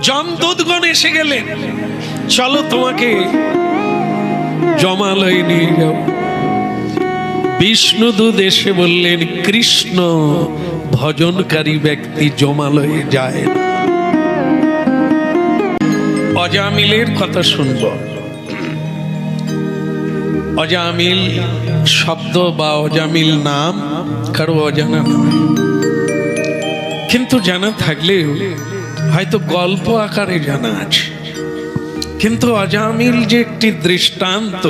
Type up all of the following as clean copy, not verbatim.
যমদূতগণ এসে গেলেন, চলো তোমাকে জমালয়ে নিয়ে যাও। বিষ্ণুদূত এসে বললেন, কৃষ্ণ ভজনকারী ব্যক্তি জমালয়ে যায় না। অজামিলের কথা শুনব। অজামিল শব্দ বা অজামিল নাম কারো অজানা নয়, কিন্তু জানা থাকলেও হয়তো গল্প আকারে জানা আছে। কিন্তু অজামিল যে একটি দৃষ্টান্ত,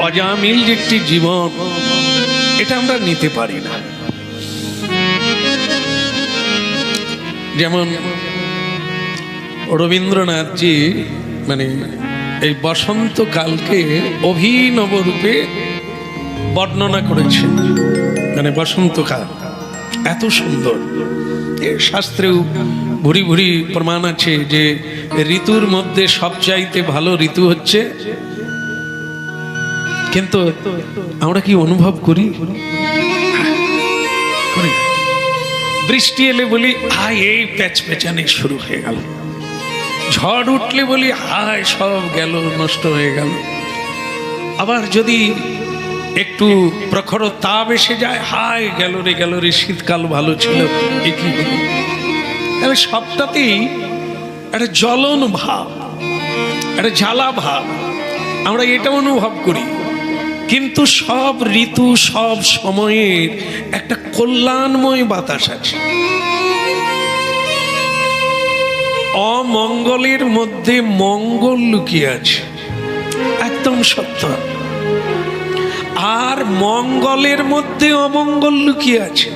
অজামিল যে একটি জীবন, এটা আমরা নিতে পারি না। যেমন রবীন্দ্রনাথজি মানে এই বসন্তকালকে অভিনব রূপে বর্ণনা করেছেন। মানে বসন্তকাল এত সুন্দর, শাস্ত্রেও ভুরি ভুরি প্রমাণ আছে যে ঋতুর মধ্যে সবচাইতে ভালো ঋতু হচ্ছে। কিন্তু আমরা কি অনুভব করি? বৃষ্টি এলে বলি হায় এই প্যাচপ্যাচানি শুরু হয়ে গেল, ঝড় উঠলে বলি হায় সব গেল, নষ্ট হয়ে গেল। আবার যদি একটু প্রখর তাপ এসে যায়, হায় গেল রে শীতকাল ভালো ছিল, একই হলো। তাহলে সবটাতেই একটা জ্বলন ভাব, একটা জ্বালা ভাব, আমরা এটা অনুভব করি। কিন্তু সব ঋতু, সব সময়ের একটা কল্যাণময় বাতাস আছে। অমঙ্গলের মধ্যে মঙ্গল লুকিয়ে আছে, একদম সত্য। আর মঙ্গলের মধ্যে অমঙ্গল লুকিয়ে আছে।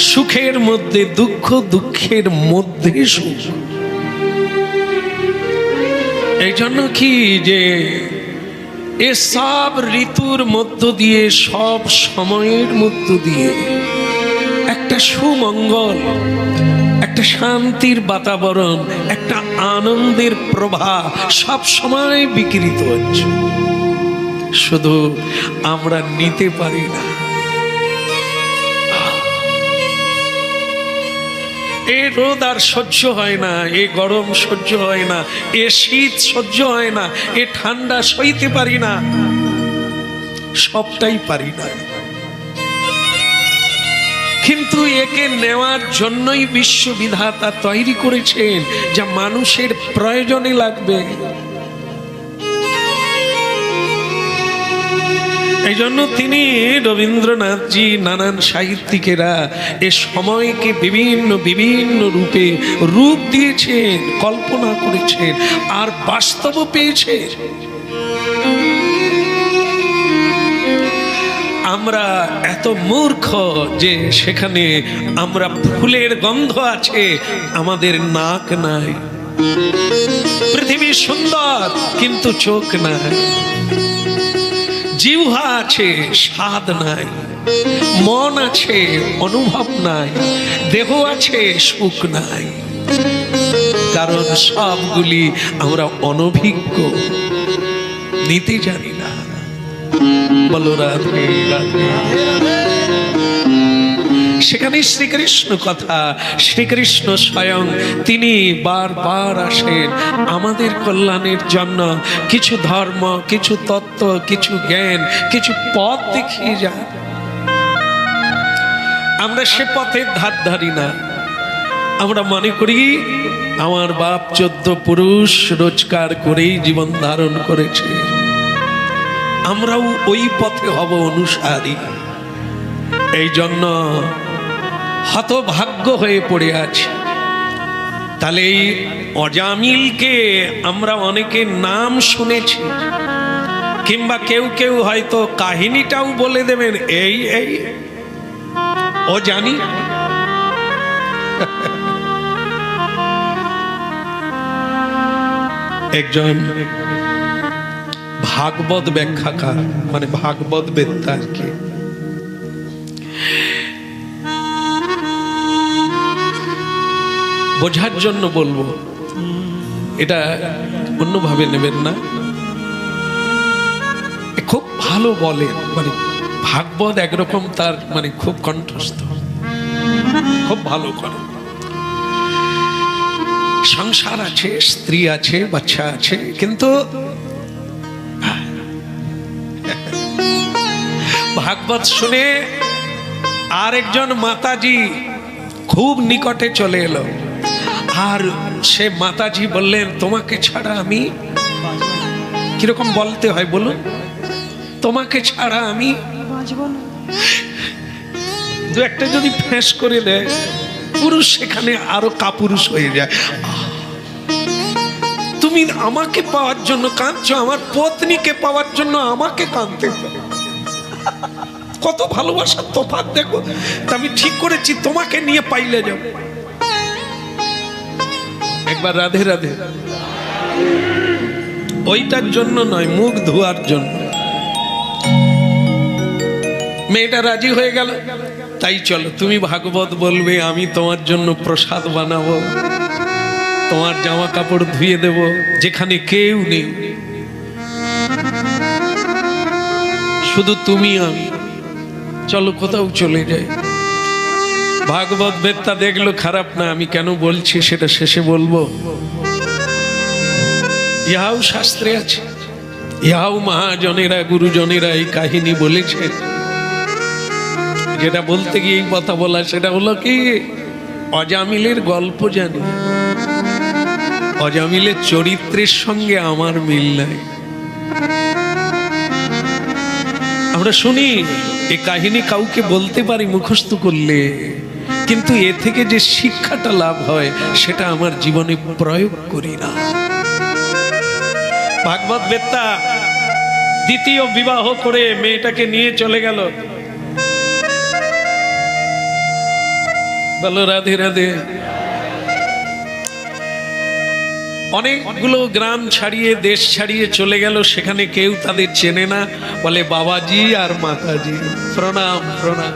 সুখের মধ্যে দুঃখ, দুঃখের মধ্যে সুখ। এই জন্য কি যে এসব ঋতুর মধ্য দিয়ে, সব সময়ের মধ্য দিয়ে একটা সুমঙ্গল, একটা শান্তির বাতাবরণ, একটা আনন্দের প্রভা সব সময় বিকৃত হচ্ছে, শুধু আমরা নিতে পারি না। এ রোদ আর সহ্য হয় না, এ গরম সহ্য হয় না, এ শীত সহ্য হয় না, এ ঠান্ডা সইতে পারি না, সবটাই পারি না। কিন্তু একে নেওয়ার জন্যই বিশ্ববিধাতা তৈরি করেছেন, যা মানুষের প্রয়োজনে লাগবে। এই জন্য তিনি রবীন্দ্রনাথজি, নানান সাহিত্যিকেরা এ সময়কে বিভিন্ন বিভিন্ন রূপে রূপ দিয়েছেন, কল্পনা করেছেন, আর বাস্তব পেয়েছে। আমরা এত মূর্খ যে সেখানে আমরা ফুলের গন্ধ আছে, আমাদের নাক নাই। পৃথিবী সুন্দর কিন্তু চোখ নাই। জিহ্বা আছে, স্বাদ নাই। মন আছে, অনুভব নাই। দেহ আছে, সুখ নাই। কারণ সবগুলি আমরা অনভিজ্ঞ, নিতে জানি না। বলো রাধে রাধে। সেখানে শ্রীকৃষ্ণ কথা, শ্রীকৃষ্ণ স্বয়ং তিনি বারবার আসেন আমাদের কল্যাণের জন্য। কিছু ধর্ম, কিছু তত্ত্ব, কিছু জ্ঞান, কিছু পথ দেখিয়ে যান। আমরা সে পথের ধার ধারি না। আমরা মনে করি আমার বাপ 14 পুরুষ রোজগার করেই জীবন ধারণ করেছে, আমরাও ওই পথে হব অনুসারী। এই জন্য হতভাগ্য হয়ে পড়ে আছি। তাহলে এই অজামিলকে আমরা অনেকে নাম শুনেছি, কিংবা কেউ কেউ হয়তো কাহিনীটাও বলে দেবেন, এই এই ও জানি। একজন ভাগবত ব্যাখ্যাকার, মানে ভাগবত বেত্তা আর কি, বোঝার জন্য বলবো, এটা অন্যভাবে নেবেন না। খুব ভালো বলেন, মানে ভাগবত একরকম তার মানে খুব কণ্ঠস্থ, খুব ভালো করে। সংসার আছে, স্ত্রী আছে, বাচ্চা আছে, কিন্তু ভাগবত শুনে আরেকজন মাতাজি খুব নিকটে চলে এলো, আর সে মাতাজি বললেন, তোমাকে ছাড়া আমি, কিরকম বলতে হয় বলুন, তোমাকে ছাড়া আমি দু একটা যদি ফেঁস করে দেয়, পুরুষ সেখানে আরো কাপুরুষ হয়ে যায়। তুমি আমাকে পাওয়ার জন্য কাঁদছো, আমার পত্নীকে পাওয়ার জন্য আমাকে কাঁদতে হবে। কত ভালোবাসার তফাৎ দেখো। তা আমি ঠিক করেছি তোমাকে নিয়ে পাইলে যাব। একবার রাধে রাধে, ওইটার জন্য নয়, মুখ ধোয়ার জন্য। মেয়েটা রাজি হয়ে গেল, তাই চলো তুমি ভাগবত বলবে, আমি তোমার জন্য প্রসাদ বানাবো, তোমার জামা কাপড় ধুয়ে দেব, যেখানে কেউ নেই, শুধু তুমি আমি, চলো কোথাও চলে যাই। ভাগবত বেত্তা দেখলো খারাপ না, আমি কেন বলছি সেটা শেষে বলবো। ইহাও শাস্ত্রে আছে, ইহাও মহাজনেরা গুরুজনেরা এই কাহিনী বলেছে। যেটা বলতে গিয়ে এই কথা বলা, সেটা হলো কি, অজামিলের গল্প জানি, অজামিলের চরিত্রের সঙ্গে আমার মিল নাই। আমরা শুনি এই কাহিনী, কাউকে বলতে পারি মুখস্থ করলে, কিন্তু এ থেকে যে শিক্ষাটা লাভ হয় সেটা আমার জীবনে প্রয়োগ করি না। ভাগবত বেত্তা দ্বিতীয় বিবাহ করে মেয়েটাকে নিয়ে চলে গেল। বলো রাধে রাধে। অনেকগুলো গ্রাম ছাড়িয়ে, দেশ ছাড়িয়ে চলে গেল, সেখানে কেউ তাদের চেনে না, বলে বাবাজি আর মাতাজি, প্রণাম প্রণাম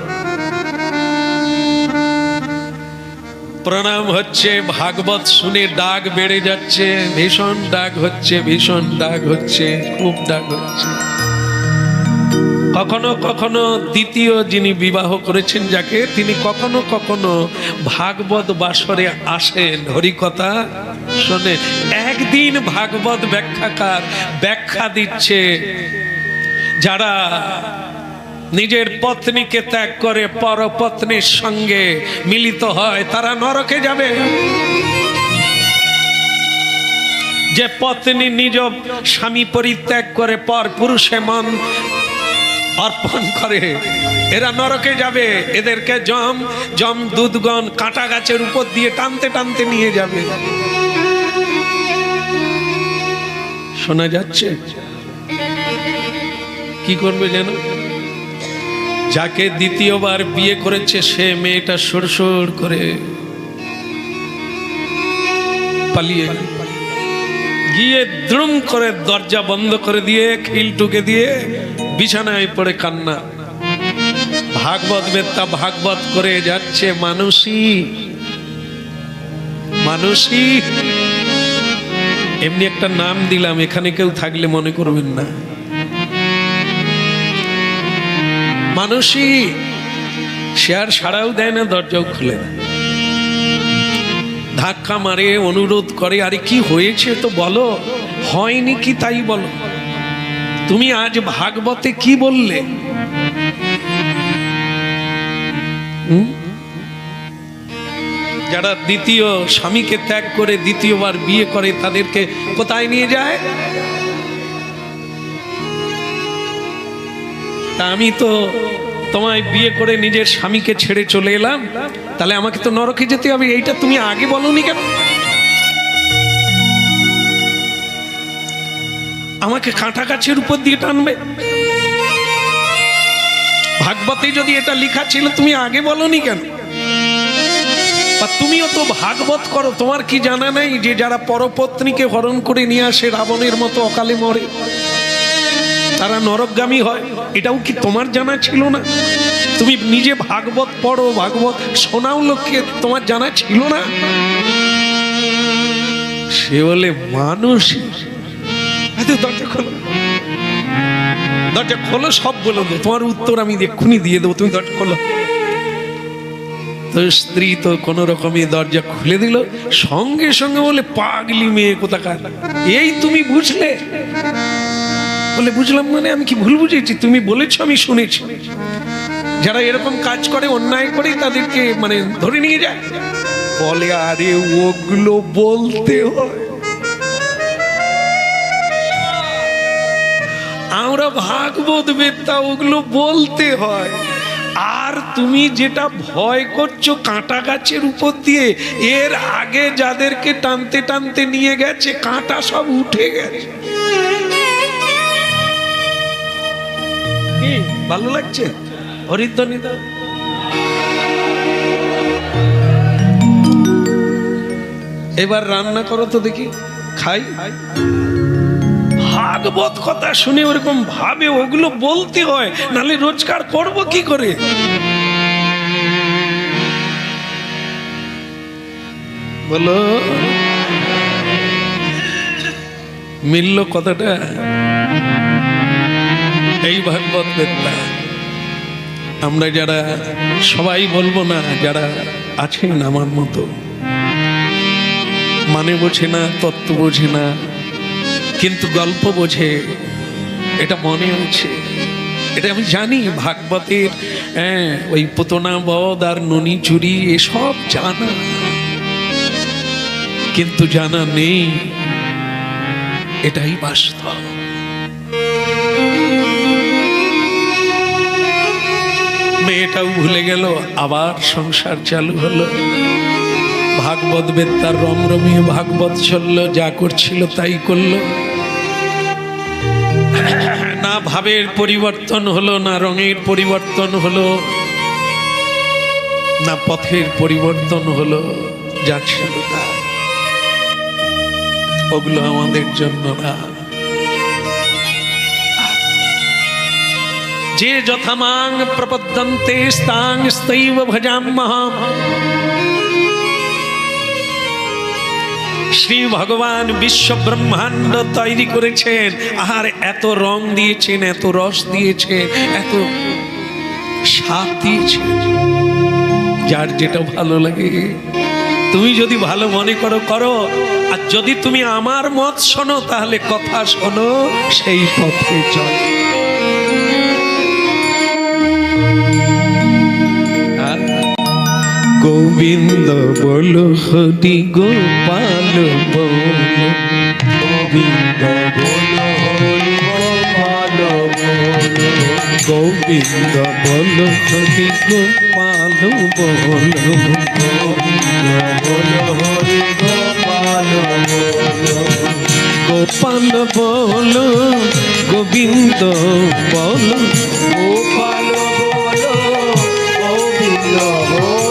প্রণাম হচ্ছে। ভাগবত শুনে ডাক বেড়ে যাচ্ছে, ভীষণ ডাক হচ্ছে, ভীষণ ডাক হচ্ছে, খুব ডাক হচ্ছে। কখনো কখনো দ্বিতীয় যিনি বিবাহ করেছেন যাকে, তিনি কখনো কখনো ভাগবত বাসরে আসেন, হরিকথা শোনে। একদিন ভাগবত ব্যাখ্যাকার ব্যাখ্যা দিচ্ছে, যারা নিজের পত্নীকে ত্যাগ করে পরপত্নীর সঙ্গে মিলিত হয় তারা নরকে যাবে। যে পত্নী নিজ স্বামী পরিত্যাগ করে পর পুরুষে মন অর্পণ করে, এরা নরকে যাবে। এদেরকে যম দুধগণ কাঁটা গাছের উপর দিয়ে টানতে টানতে নিয়ে যাবে। শোনা যাচ্ছে? কি করবে যেন? যাকে দ্বিতীয়বার বিয়ে করেছে সে মেয়েটা সুরসুর করে পালিয়ে গিয়ে দ্রুম করে দরজা বন্ধ করে দিয়ে, খিল টুকে দিয়ে বিছানায় পড়ে কান্না। ভাগবত বেত্তা ভাগবত করে যাচ্ছে, মানুষী মানুষী, এমনি একটা নাম দিলাম, এখানে কেউ থাকলে মনে করবেন না। মানুষই সে আর সাড়াও দেয় না, দরজাও খুলে না, ধাক্কা মারে, অনুরোধ করে, আরে কি হয়েছে তো বলো, হয়নি কি তাই বলো, তুমি আজ ভাগবতে কি বললে? যারা দ্বিতীয় স্বামীকে ত্যাগ করে দ্বিতীয়বার বিয়ে করে তাদেরকে কোথায় নিয়ে যায়? তা আমি তো তোমায় বিয়ে করে নিজের স্বামীকে ছেড়ে চলে এলাম, তাহলে আমাকে তো নরকে যেতে হবে, এইটা তুমি আগে বলনি কেন? আমাকে কাঁটা গাছের উপর দিয়ে টানবে? ভাগবতে যদি এটা লেখা ছিল তুমি আগে বলনি কেন? বা তুমিও তো ভাগবত করো, তোমার কি জানা নাই যে যারা পরপত্নীকে হরণ করে নিয়ে আসে রাবণের মতো অকালে মরে, তারা নরকগামী হয়? এটাও কি তোমার জানা ছিল না? তুমি নিজে ভাগবত পড়ো, ভাগবত শোনাও লোককে, তোমার জানা ছিল না? সে বলে মানুষ, দরজা খোলো, দরজা খোলো, সব বলে দেবো, তোমার উত্তর আমি এক্ষুনি দিয়ে দেবো, তুমি দরজা খোলো। তো স্ত্রী তো কোনো রকমই দরজা খুলে দিল, সঙ্গে সঙ্গে বলে, পাগলি মেয়ে কোথাকার, এই তুমি বুঝলে? বলে, বুঝলাম মানে আমি কি ভুল বুঝেছি? তুমি বলেছো, আমি শুনেছি। যারা এরকম কাজ করে, অন্যায় করে, তাদেরকে মানে ধরে নিয়ে যায়। বলে, আরে ওগুলো বলতে হয়, আমরা ভাগবত বেত্তা, ওগুলো বলতে হয়। আর তুমি যেটা ভয় করছো কাঁটা গাছের উপর দিয়ে, এর আগে যাদেরকে টানতে টানতে নিয়ে গেছে কাঁটা সব উঠে গেছে। ভালো লাগছে? হরিধ্বনি দাও। এবার রান্না করো তো দেখি, খাই। ভাগবত কথা শুনে ওরকম ভাবে ওগুলো বলতে হয়, নালে রোজগার করব কি করে? বলো, মিলল কথাটা? এই ভাগবত বেত্তা আমরা যারা সবাই বলবো না, যারা আছেন আমার মতো, মানে বোঝে না, তত্ত্ব বোঝে না, কিন্তু গল্প বোঝে, এটা মনে আছে, এটা আমি জানি। ভাগবতের ওই পুতনা বধ আর ননি চুরি এসব জানা, কিন্তু জানা নেই এটাই বাস্তব। মেয়েটাও ভুলে গেল, আবার সংসার চালু হলো। ভাগবত বেত্তার রমরমিয়ে ভাগবত চলল, যা করছিল তাই করলো। না ভাবের পরিবর্তন হলো, না রঙের পরিবর্তন হলো, না পথের পরিবর্তন হলো, যা ছিল তা। ওগুলো আমাদের জন্য না। যে যথামাং প্রপদ্যন্তে স্তাং স্তৈব ভজাম্যহম। শ্রী ভগবান বিশ্ব ব্রহ্মাণ্ড তৈরি করেছেন, আর এত রং দিয়েছেন, এত রস দিয়েছেন, এত স্বাদ দিয়েছেন। যার যেটা ভালো লাগে, তুমি যদি ভালো মনে করো করো, আর যদি তুমি আমার মত শোনো তাহলে কথা শোনো, সেই পথে চলো। গোবিন্দ বলো, হরি গোপাল বলো, গোবিন্দ বলো, হরি গোপাল বলো, গোবিন্দ বলো, হরি গোপাল বলো, গোবিন্দ বলো, হরি গোপাল বলো, গোপাল বলো, গোবিন্দ বলো, গোপাল বলো, গোবিন্দ বলো,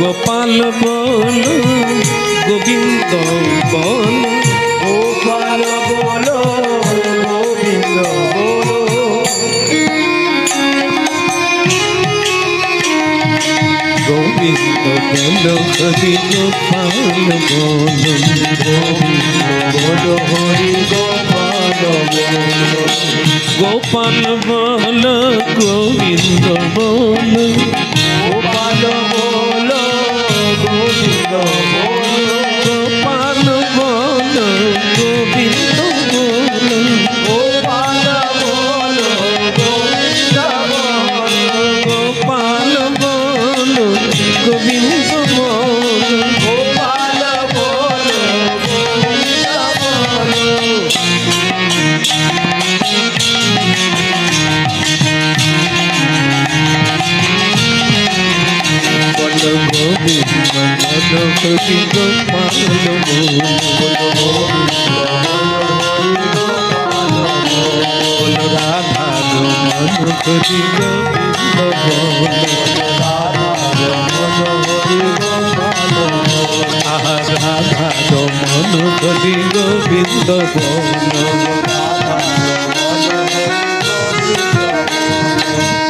গোপাল বলো, গোবিন্দ বলো, গোপাল বলো, গোবিন্দ বলো। গোবিন্দ বলো, হরি গোপাল বলো, গোবিন্দ বলো, হরি গোপাল বলো, গোপাল বলো, গোবিন্দ বলো, গোপাল বলো, গোবিন্দ বলো, গোপাল বলো, গোবিন্দ বলো, গোপাল বলো, গোবিন্দ বলো, গোপাল বলো, গোবিন্দ বলো, গোপাল বলো, গোবিন্দ বলো। বলো গোবিন্দ বলো, হরি গোপাল বলো, বলো রাধা রমণ হরি গোবিন্দ বলো, রাধা রমণ হরি গোবিন্দ বলো,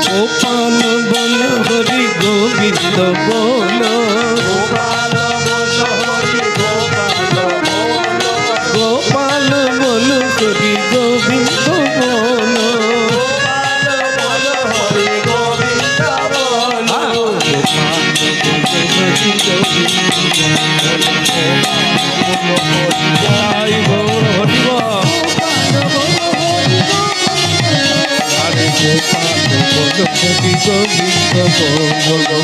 গোপাল বলো, হরি গোবিন্দ বলো, গোপাল বলো, হরি গোপাল বলো, গোপাল বলো, হরি গোবিন্দ বলো, গোপাল বলো, হরি গোবিন্দ বলো, জয় গৌর হরি বল। আরে গোপাল বল হরি গোবিন্দ বল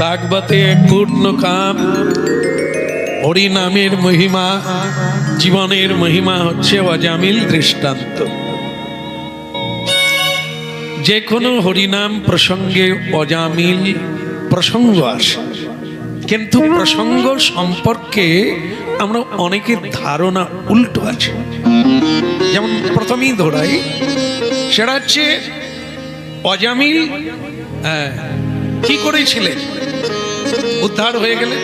ভাগবতে পূর্ণ কাম হরি নামের মহিমা, জীবনের মহিমা হচ্ছে অজামিল দৃষ্টান্ত। যে কোনো হরিনাম প্রসঙ্গে অজামিল প্রসঙ্গ আসে, কিন্তু প্রসঙ্গ সম্পর্কে আমরা অনেকের ধারণা উল্টো আছে। যেমন প্রথমেই ধরাই, সেটা হচ্ছে অজামিল কি করেছিলেন, উদ্ধার হয়ে গেলে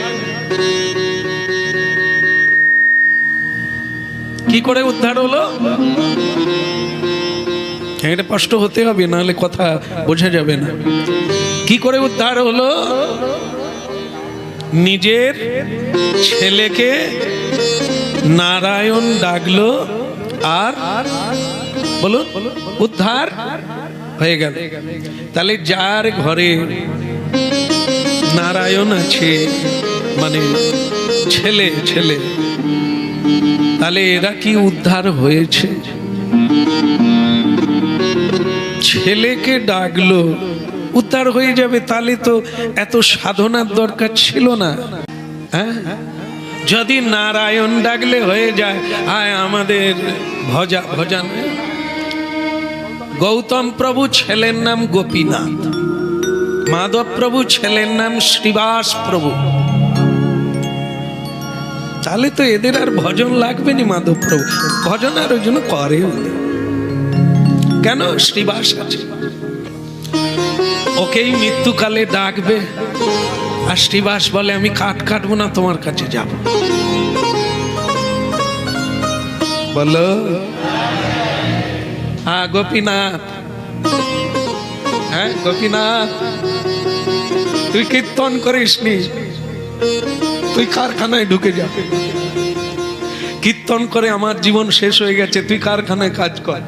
কি করে উদ্ধার হলো? এটা স্পষ্ট হতে হবে, নাহলে কথা বোঝা যাবে না। কি করে উদ্ধার হলো? নিজের ছেলেকে নারায়ণ ডাকলো, আর বলুন উদ্ধার হয়ে গেল। তাহলে যার ঘরে নারায়ণ আছে, মানে ছেলে ছেলে, তাহলে এরা কি উদ্ধার হয়েছে? ছেলেকে ডাকলো, উদ্ধার হয়ে যাবে। তাহলে তো এত সাধনার দরকার ছিল না। হ্যাঁ, যদি নারায়ণ ডাকলে হয়ে যায়। আয় আমাদের ভজন। গৌতম প্রভু ছেলের নাম গোপীনাথ, মাধব প্রভু ছেলের নাম শ্রীবাস প্রভু। তাহলে তো এদের আর ভজন লাগবে না। মাধব প্রভু ভজন আর ওই জন্য করে কেন? শ্রীবাস আছে, ওকেই মৃত্যুকালে ডাকবে। আর শ্রীবাস বলে আমি কাঠ কাটবো না, তোমার কাছে যাব। বলো হ্যাঁ গোপীনাথ, হ্যাঁ গোপীনাথ, তুই কীর্তন করিস নি, তুই কারখানায় ঢুকে যা। কীর্তন করে আমার জীবন শেষ হয়ে গেছে, তুই কারখানায় কাজ কর,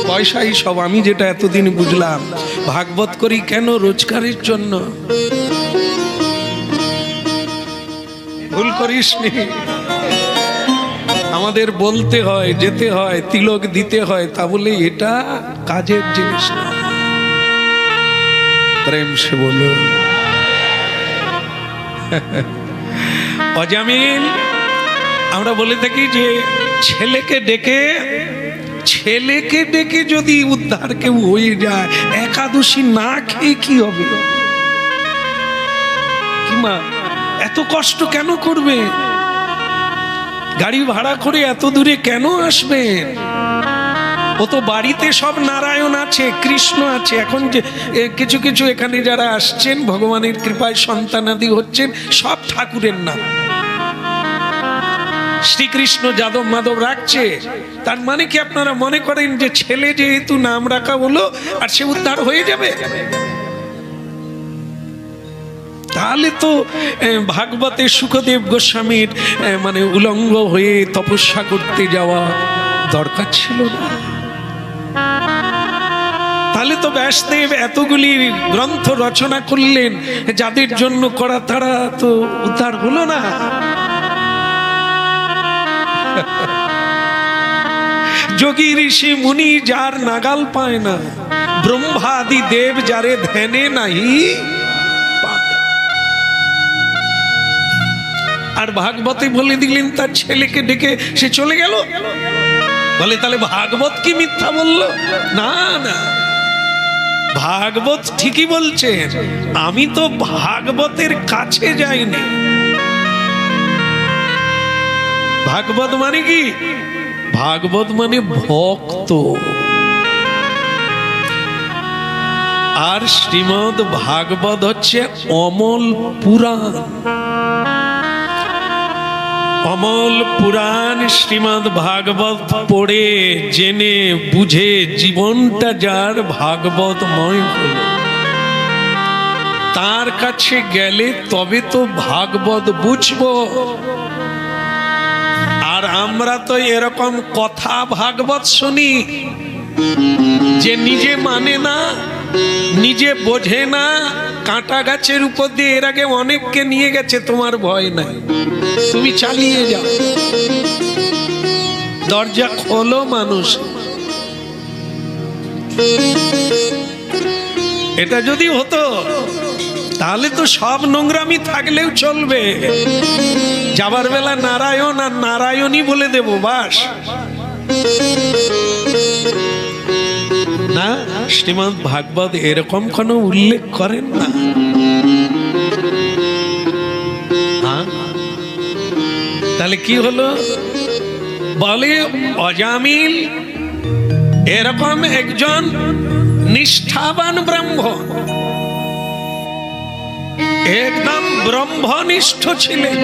পয়সাই সব। আমি যেটা এতদিন বুঝলাম, ভাগবত করি কেন? রোজগারের জন্য। ভুল করিস নি। আমাদের বলতে হয়, যেতে হয়, তিলক দিতে হয়, তা বলে এটা কাজের জিনিস না। প্রেম সে বলো। অজামিল আমরা বলে থাকি যে ছেলেকে ডেকে যদি উদ্ধার কেউ হয়ে যায়, একাদশী না খেয়ে কি হবে? কি মা এত কষ্ট কেন করবে? গাড়ি ভাড়া করে এত দূরে কেন আসবেন? ও তো বাড়িতে সব নারায়ণ আছে, কৃষ্ণ আছে। এখন যে কিছু কিছু এখানে যারা আসছেন, ভগবানের কৃপায় সন্তানাদি হচ্ছেন, সব ঠাকুরের নাম। শ্রীকৃষ্ণ যাদব মাধব রাখছে, তার মানে কি আপনারা মনে করেন যে ছেলে যেহেতু নাম রাখা হলো আর সে উদ্ধার হয়ে যাবে? তাহলে তো ভাগবতে সুখদেব গোস্বামীর মানে উলঙ্গ হয়ে তপস্যা করতে যাওয়া দরকার ছিল না। তাহলে তো ব্যাসদেব এতগুলি গ্রন্থ রচনা করলেন, যাদের জন্য করা, তারা তো উদ্ধার হলো না। যোগী ঋষি মুনি যার নাগাল পায় না, ব্রহ্মাদি দেব যারে ধ্যানে নাই। আর ভাগবতে বলে দিলেন তার ছেলেকে ডেকে সে চলে গেল। বলে তাহলে ভাগবত কি মিথ্যা বলল? না না, ভাগবত ঠিকই বলছেন। আমি তো ভাগবতের কাছে যাইনি। ভাগবত মানে কি? ভাগবত মানে ভক্ত। আর শ্রীমদ ভাগবত হচ্ছে অমল পুরাণ। অমল পুরাণ শ্রীমদ্ ভাগবত পড়ে জেনে বুঝে জীবনটা যার ভাগবতময় হল, তার কাছে গেলে তবে তো ভাগবত বুঝবো। আর আমরা তো এরকম কথা ভাগবত শুনি যে নিজে মানে না, নিজে বোঝে না। কাঁটা গাছের উপর দিয়ে এর আগে অনেককে নিয়ে গেছে, তোমার ভয় নাই, তুমি চালিয়ে যাও। দরজা খোলো মানুষ। এটা যদি হতো তাহলে তো সব নোংরামি থাকলেও চলবে। যাবার বেলা নারায়ণ আর নারায়ণই বলে দেব, বাস। না, শ্রীমদ্ ভাগবত এরকম কোনো উল্লেখ করেন না। তাহলে কি হলো? বলে অজামিল এরকম একজন নিষ্ঠাবান ব্রাহ্মণ, একদম ব্রহ্মনিষ্ঠ ছিলেন।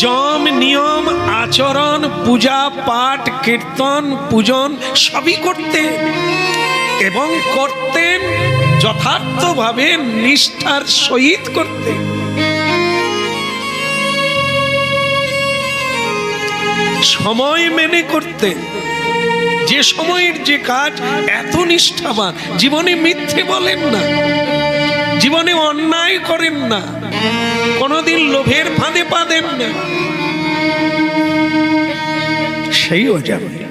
যম নিয়ম আচরণ, পূজা পাঠ কীর্তন পূজন সবই করতেন, এবং করতেন যথার্থভাবে নিষ্ঠার সহিত করতেন। সময় মেনে করতেন, যে সময়ের যে কাজ, এত নিষ্ঠাবান। জীবনে মিথ্যে বলেন না, জীবনে অন্যায় করেন না, কোনদিন লোভের ফাঁদে পা দেন না। সেই অজামিল।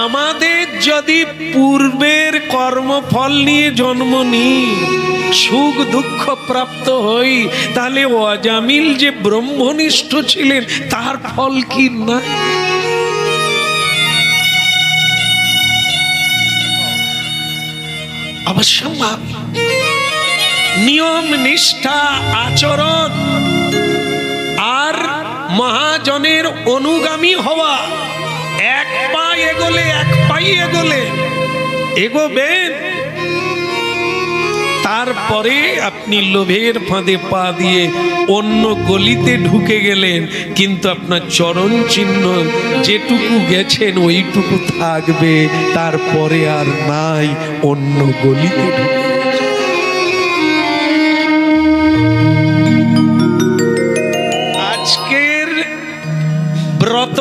আমাদের যদি পূর্বের কর্মফল নিয়ে জন্ম নিই, সুখ দুঃখ প্রাপ্ত হই, তাহলে অজামিল যে ব্রহ্মনিষ্ঠ ছিলেন তার ফল কি না? অবশ্যম্ভাব। নিয়ম নিষ্ঠা আচরণ আর মহাজনের অনুগামী হওয়া, এক পা এগোলে এক পাই এগোবেন। তারপরে আপনি লোভের ফাঁদে পা দিয়ে অন্য গলিতে ঢুকে গেলেন, কিন্তু আপনার চরণ চিহ্ন যেটুকু গেছেন ওইটুকু থাকবে, তারপরে আর নাই, অন্য গলিতে ঢুকে। আজকের ব্রত,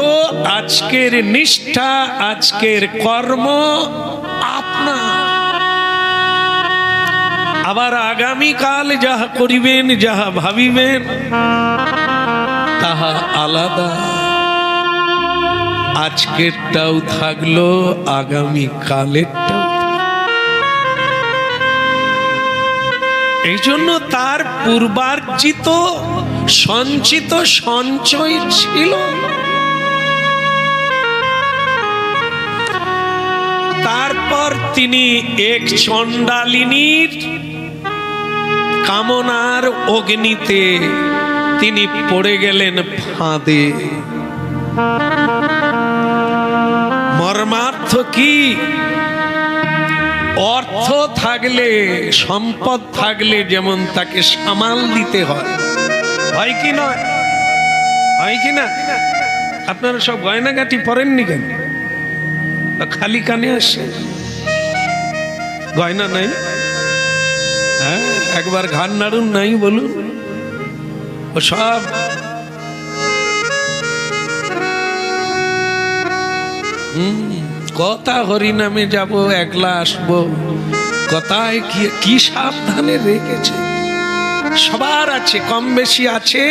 আজকের নিষ্ঠা, আজকের কর্ম আপনার। আবার আগামীকাল যাহা করিবেন, যাহা ভাবিবেন, তাহা আলাদা। আজকেরটাও থাকলো, আগামীকালেরটাও। এই জন্য তার পূর্বার্জিত সঞ্চিত সঞ্চয় ছিল। তারপর তিনি এক চণ্ডালিনীর কামনার অগ্নিতে তিনি পড়ে গেলেন ফাঁদে। মর্মার্থ কি? অর্থ থাকলে, সম্পদ থাকলে যেমন তাকে সামাল দিতে হয়, হয় কি নয়? হয় কি না? আপনারা সব গয়নাগাটি পরেননি কেন? খালি কানে আসে, গয়না নাই? হ্যাঁ, একবার ঘাড় নাড়ুন, নাই বলুন। ও সব কথা হরিনামে যাব, একলা আসবো, কথায় কি সাবধানে রেখেছে। সবার আছে, কম বেশি আছে,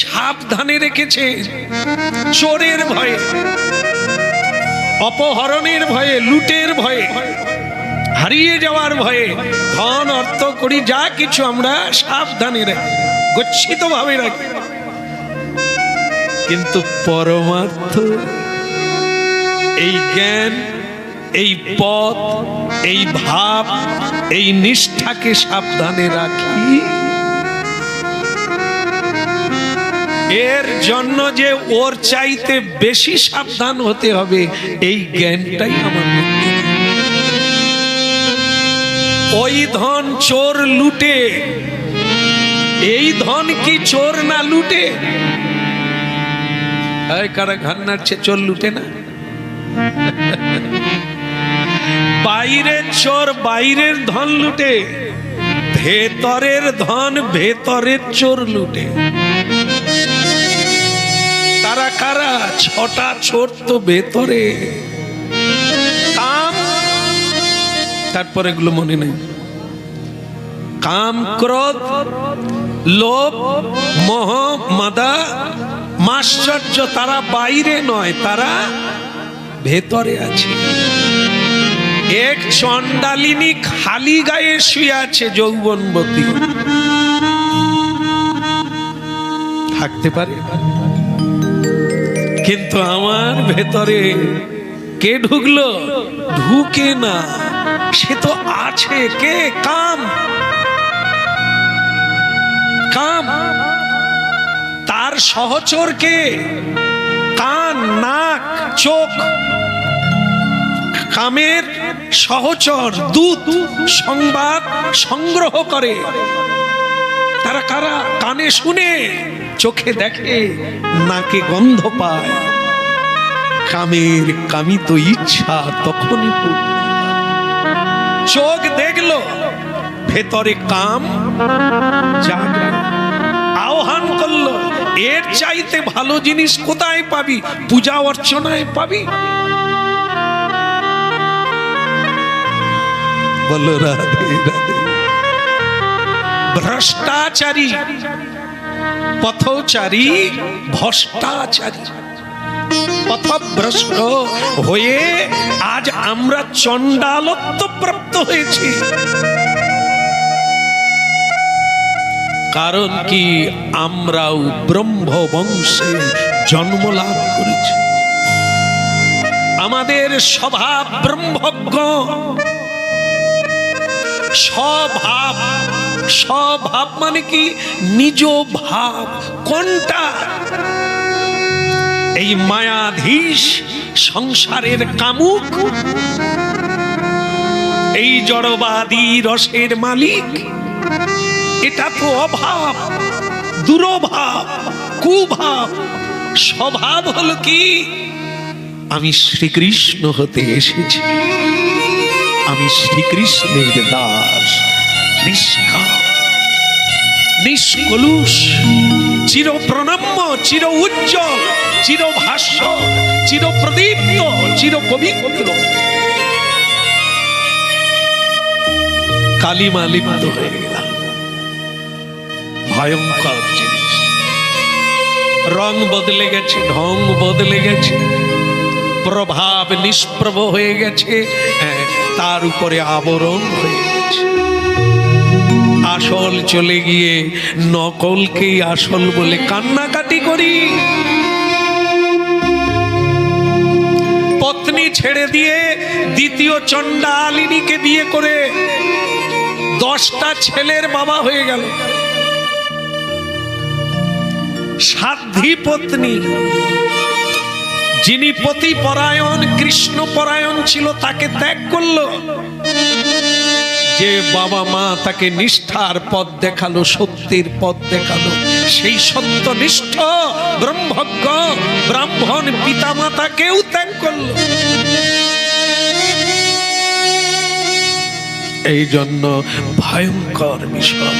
সাবধানে রেখেছে। চোরের ভয়ে, অপহরণের ভয়ে, লুটের ভয়ে, হারিয়ে যাওয়ার ভয়ে, ধন অর্থ করি যা কিছু আমরা সাবধানে রাখি, গচ্ছিত ভাবে রাখি। কিন্তু পরমার্থ, এই জ্ঞান, এই পথ, এই ভাব, এই নিষ্ঠাকে সাবধানে রাখি। এর জন্য যে ওর চাইতে বেশি সাবধান হতে হবে, এই জ্ঞানটাই আমার মধ্যে। ওই ধন চোর লুটে এই ধন কি চোর না লুটে? কারা ঘর নাড়ছে? চোর লুটে না? বাইরের চোর বাইরের ধন লুটে, ভেতরের ধন ভেতরের চোর লুটে। তারা কারা? 6টা চোর তো ভেতরে। কাম, তারপরে এগুলো মনে নেই। কাম, ক্রোধ, লোভ, মোহ, মাদা, মাশ্চর্য, তারা বাইরে নয়, তারা ভেতরে আছে। এক চণ্ডালিনী খালি গায়ে শুয়ে আছে, যৌবনবতী। থাকতে পারে, কিন্তু আমার ভেতরে কে ঢুকলো? ঢুকে না, সে তো আছে। কে? কাম। কাম। তার সহচর কে? কান, নাক, চোখ। কামের সহচর, দূত, সংবাদ সংগ্রহ করে। তারা কারা? কানে শুনে, চোখে দেখে, নাকে গন্ধ পায়। কামের কামিত ইচ্ছা তখনই চোখ দেখলো, ভেতরে কাম জাগলো, আহ্বান করলো। এর চাইতে ভালো জিনিস কোথায় পাবি? পূজা অর্চনায় পাবি। বলো রাধে রাধে। ভ্রষ্টাচারী, পথচারী, ভ্রষ্টাচারী, পথভ্রষ্ট হয়ে আজ আমরা চণ্ডালত্ব প্রাপ্ত হয়েছি। কারণ কি? আমরাও ব্রহ্মবংশে জন্ম লাভ করেছি। আমাদের স্বভাব ব্রহ্মজ্ঞ। স্বভাব, স্বভাব মানে কি? নিজ ভাব। কোনটা? এই মায়াধীশ সংসারের কামুক, এই জড়বাদী রসের মালিক। এটা তো অভাব, দুরভাব, কুভাব। স্বভাব হলো কি? আমি শ্রীকৃষ্ণ হতে এসেছি, আমি শ্রীকৃষ্ণের দাস, নিষ্কাম, নিষ্কলুষ, চির প্রণম্য, চির উজ্জ্বল, চির ভাস্য, চির প্রদীপ্ত, চির পবিত্র। কালিমা লিপ্ত হয়ে গেলাম। ভয়ঙ্কর জিনিস। রং বদলে গেছে, ঢং বদলে গেছে, প্রভাব নিষ্প্রভ হয়ে গেছে, তার উপরে আবরণ হয়ে গেছে। আসল চলে গিয়ে নকলকেই আসল বলে কান্নাকাটি করি। পত্নী ছেড়ে দিয়ে দ্বিতীয় চণ্ডালিনীকে বিয়ে করে 10টা ছেলের বাবা হয়ে গেল। সাধ্বী পত্নী, যিনি পতি পরায়ণ, কৃষ্ণ পরায়ণ ছিল, তাকে ত্যাগ করলো। যে বাবা মা তাকে নিষ্ঠার পথ দেখালো, সত্যের পথ দেখালো, সেই সত্যনিষ্ঠ ব্রহ্মজ্ঞ ব্রাহ্মণ পিতামাতাকেও ত্যাগ করলো। এই জন্য ভয়ঙ্কর বিষয়।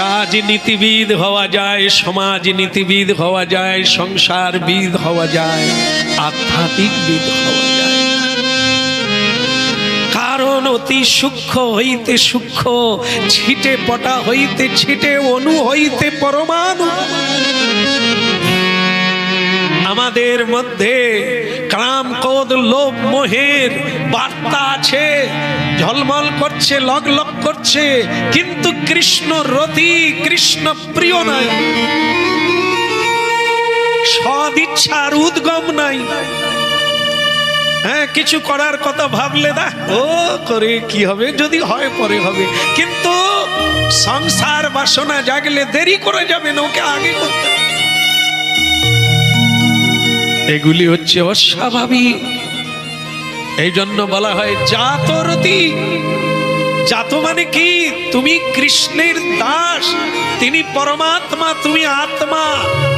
রাজনীতিবিদ হওয়া যায়, সমাজনীতিবিদ হওয়া যায়, সংসারবিদ হওয়া যায়, আধ্যাত্মিকবিদ হওয়া যায়। কারণ অতি সূক্ষ্ম হইতে সূক্ষ্ম, ছিটে পটা হইতে ছিটে, অণু হইতে পরমাণু। আমাদের মধ্যে কাম, ক্রোধ, লোভ, মোহের বার্তা আছে, ঝলমল করছে, লগলগ করছে, কিন্তু কৃষ্ণ রতি, কৃষ্ণ প্রিয় নাই। সদিচ্ছার উদ্গম নাই। হ্যাঁ, কিছু করার কথা ভাবলে না, ও করে কি হবে, যদি হয় পরে হবে, কিন্তু সংসার বাসনা জাগলে দেরি করে যাবে না, ওকে আগে করতে। এগুলি হচ্ছে অস্বাভাবিক। এই জন্য বলা হয় জাতরতি, জাত মানে কি? তুমি কৃষ্ণের দাস, তিনি পরমাত্মা, তুমি আত্মা।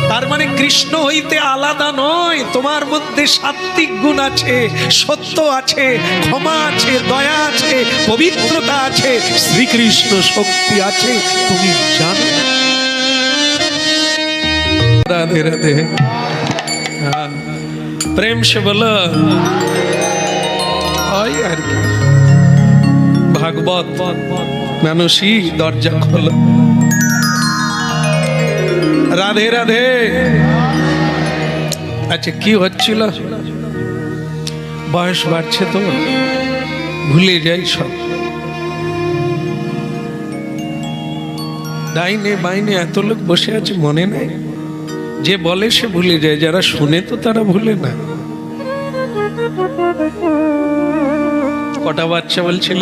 তার মানে কৃষ্ণ হইতে আলাদা নয়। তোমার মধ্যে সাত্ত্বিক গুণ আছে, সত্য আছে, ক্ষমা আছে, দয়া আছে, পবিত্রতা আছে, শ্রীকৃষ্ণ শক্তি আছে, তুমি জানো। राधे राधे। हाँ, प्रेम से बोलो यार भागवत मानुषी दरजा खोलो। राधे राधे। अच्छा की হচ্ছিল? বয়স বাড়ছে তো ভুলে যাই সব। ডাইনে বাইনে এত লোক বসে আছে মনে নাই। যে বলে সে ভুলে যায়, যারা শুনে তো তারা ভুলে না। কটা বাচ্চা বলছিল?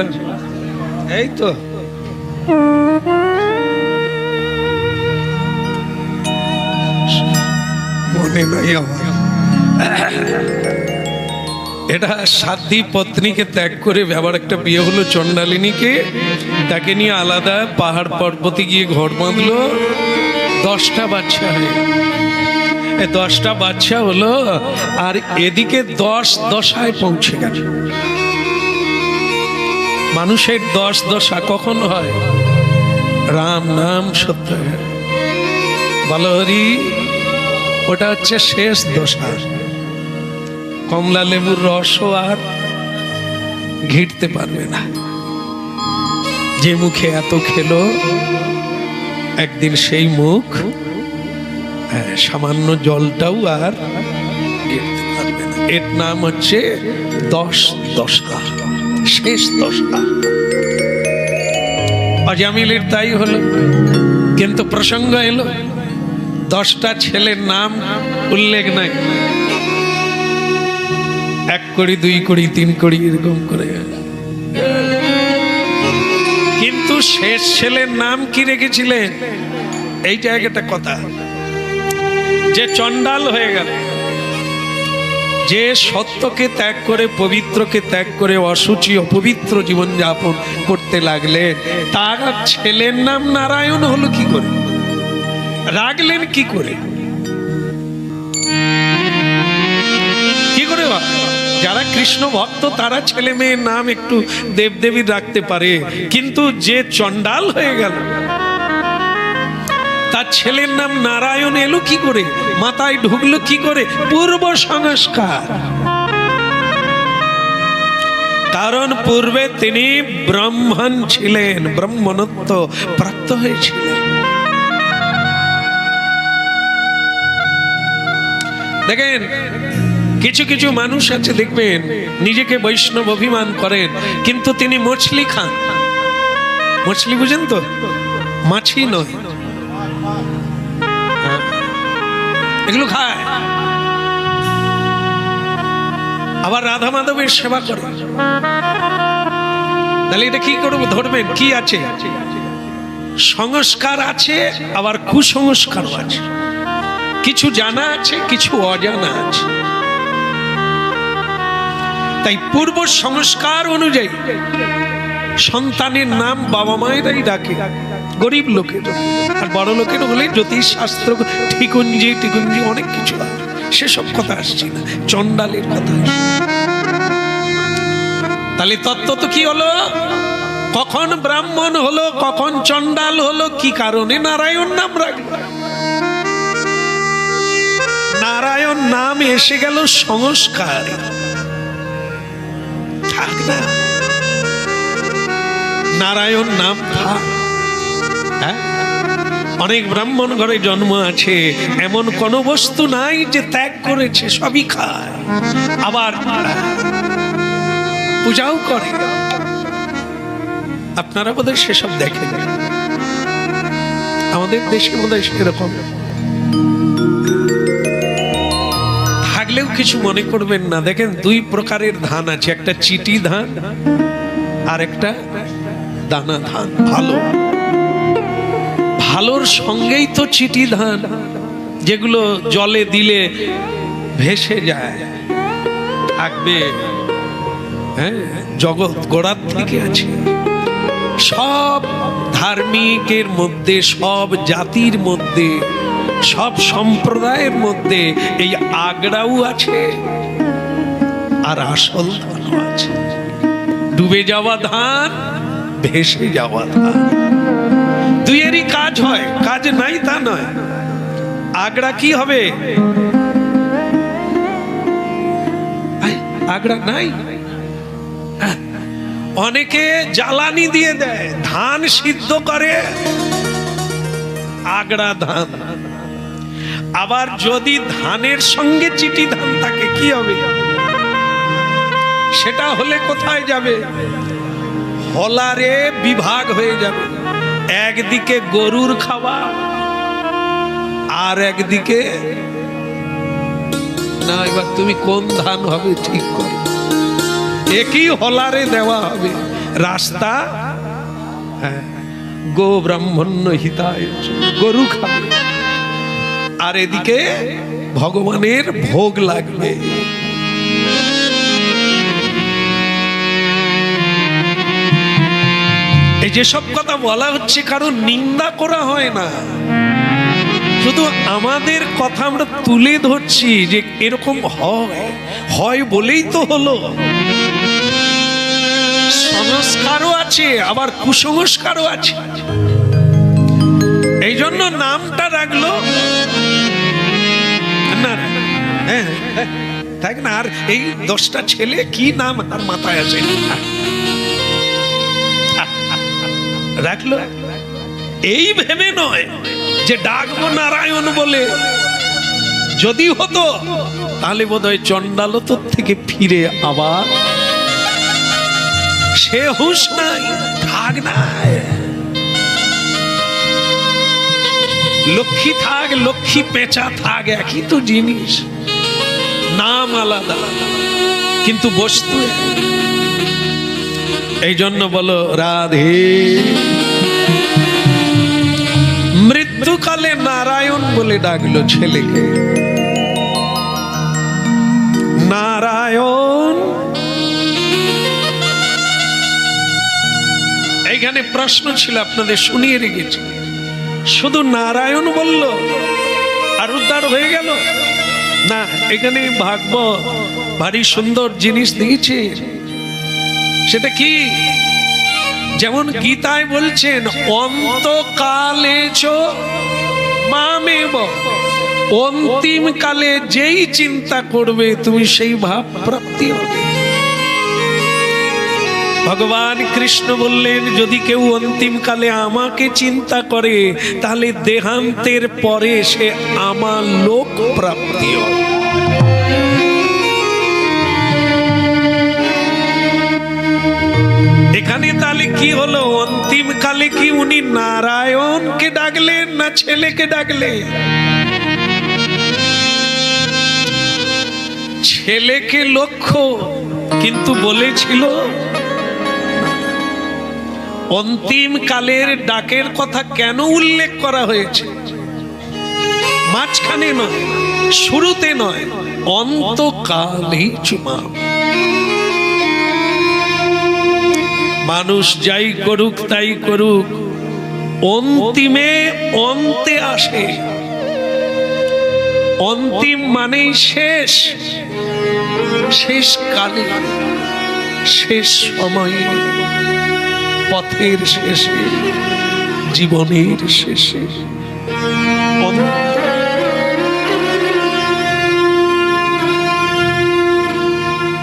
এই তো মনে নাই আমার। এটা সাধ্বী পত্নীকে ত্যাগ করে আবার একটা বিয়ে হলো চণ্ডালিনীকে, তাকে নিয়ে আলাদা পাহাড় পর্বতে গিয়ে ঘর বাঁধলো। 10টা বাচ্চা হয়। 10টা বাচ্চা হলো, আর এদিকে 10 দশায় পৌঁছে গেল। মানুষের 10 দশা কখন হয়? রাম নাম সত্য বলহরি, ওটা হচ্ছে শেষ দশা। কমলা লেবুর রসও আর ঘিরতে পারবে না। যে মুখে এত খেলো, একদিন সেই মুখ সামান্য জলটাও আর ঘিরতে পারবে না। এর নাম হচ্ছে 10 দশা, শেষ দশা। অজামিলের তাই হলো, কিন্তু প্রসঙ্গ এলো 10টা ছেলের নাম উল্লেখ নাই। 1 কোটি 2 কোটি 3 কোটি এরকম করে, কিন্তু শেষ ছেলের নাম কি রেখেছিলেন? এইটা একটা কথা। যে চণ্ডাল হয়ে গেল, যে সত্যকে ত্যাগ করে, পবিত্রকে ত্যাগ করে অসুচি অপবিত্র জীবন যাপন করতে লাগলেন, তার ছেলের নাম নারায়ণ হলো কি করে? রাখলেন কি করে? কি করে? যারা কৃষ্ণ ভক্ত তারা ছেলে মেয়ের নাম একটু দেবদেবীর রাখতে পারে, কিন্তু যে চণ্ডাল হয়ে গেল তার ছেলের নাম নারায়ণ এলো কি করে? মাথায় ঢুকলো কি করে? পূর্ব সংস্কার। কারণ পূর্বে তিনি ব্রাহ্মণ ছিলেন, ব্রাহ্মণত্ব প্রাপ্ত হয়েছিলেন। দেখেন কিছু কিছু মানুষ আছে, দেখবেন নিজেকে বৈষ্ণব অভিমান করেন, কিন্তু তিনি মছলি খান। মছলি বুঝেন তো? মাছি নয়, এগুলো খায়। আবার রাধা মাধবের সেবা করে। তাহলে এটা কি করবো? ধরবেন কি আছে? সংস্কার আছে, আবার কুসংস্কার আছে। কিছু জানা আছে, কিছু অজানা আছে। তাই পূর্ব সংস্কার অনুযায়ী সন্তানের নাম বাবা মায়েরাই ডাকে। গরিব লোকের আর বড় লোকের হলে জ্যোতিষ শাস্ত্র, ঠিকুঞ্জি টিকুঞ্জি অনেক কিছু আছে, সেসব কথা আসছে না, চণ্ডালের কথা। তাহলে তত্ত্ব তো কি হলো? কখন ব্রাহ্মণ হলো, কখন চণ্ডাল হলো, কি কারণে নারায়ণ নাম রাখলো? নারায়ণ নাম এসে গেল সংস্কার। থাক না, নারায়ণ নাম থাক। অনেক ব্রাহ্মণ ঘরে জন্ম আছে, এমন কোন বস্তু নাই যে ত্যাগ করেছে, সবই খায়, আবার পূজাও করে। আপনারা বোধহয় সেসব দেখেন, আমাদের দেশে বোধহয় সেরকম থাকলেও কিছু মনে করবেন না। দেখেন 2 প্রকারের ধান আছে, একটা চিটি ধান আর একটা দানা ধান। ভালো ভালোর সঙ্গেই তো চিটি ধান, যেগুলো জলে দিলে ভেসে যায়, থাকবে, হ্যাঁ, জগৎ গোড়ার থেকে আছে। সব ধার্মিকের মধ্যে, সব জাতির মধ্যে, সব সম্প্রদায়ের মধ্যে এই আগড়াও আছে আর আসল ধানও আছে। ডুবে যাওয়া ধান, ভেসে যাওয়া ধান, দুইয়েরই কাজ হয়, কাজ নাই তা নয়। আগড়া কি হবে? আগড়া নাই। অনেকে জ্বালানি দিয়ে দেয়, ধান সিদ্ধ করে, আগড়া ধান। আবার যদি ধানের সঙ্গে চিটি ধান থাকে কি হবে? সেটা হলে কোথায় যাবে? হলারে বিভাগ হয়ে যাবে। একদিকে গরুর খাওয়া, আর একদিকে না। এবার তুমি কোন ধান হবে ঠিক করো। একই হলারে দেওয়া হবে রাস্তা, গো ব্রাহ্মণ্য হিতায়, গরু খাবে, আর এদিকে ভগবানের ভোগ লাগবে। এই যে সব কথা বলা হচ্ছে কারণ নিন্দা করা হয় না, শুধু আমাদের কথা আমরা তুলে ধরছি যে এরকম হয় বলেই তো হলো। সংস্কারও আছে, আবার কুসংস্কারও আছে। এই জন্য নামটা রাখলো না, তাই না? আর এই 10টা ছেলে কি নাম আর মাথায় আসে রাখলো, এই ভেবে নয় যে ডাকবো নারায়ণ বলে। যদি হতো তাহলে বোধহয় চণ্ডালতর থেকে ফিরে আবার সে হুঁশ নাই, থাক না। লক্ষ্মী থাক, লক্ষ্মী পেঁচা থাক, একই তো জিনিস, নাম আলাদা কিন্তু বস্তু। এই জন্য বলো রাধে। মৃত্যুকালে নারায়ণ বলে ডাকলো ছেলেকে, নারায়ণ। এইখানে প্রশ্ন ছিল, আপনাদের শুনিয়ে রেখেছি। শুধু নারায়ণ বলল আর উদ্ধার হয়ে গেল না? এখানে ভাগবত ভারী সুন্দর জিনিস দিয়েছে। সেটা কি? যেমন গীতায় বলছেন, অন্তকালে চ মামেব, অন্তিম কালে যেই চিন্তা করবে তুমি সেই ভাব প্রাপ্তি হবে। ভগবান কৃষ্ণ বললেন, যদি কেউ অন্তিম কালে আমাকে চিন্তা করে তাহলে দেহান্তের পরে সে আমার লোক প্রাপ্তি হবে। এখানে তাহলে কি হলো? অন্তিম কালে কি উনি নারায়ণকে ডাকলেন না ছেলেকে ডাকলেন? ছেলেকে লক্ষ্য কিন্তু বলেছিল। অন্তিম কালের ডাকের কথা কেন উল্লেখ করা হয়েছে? মাঝখানে নয়, শুরুতে নয়, অন্তকালেই চুমা। মানুষ যাই করুক তাই করুক, অন্তিমে অন্তে আসে। অন্তিম মানেই শেষ, শেষ কালে, শেষ সময়ে, পথের শেষে, জীবনের শেষে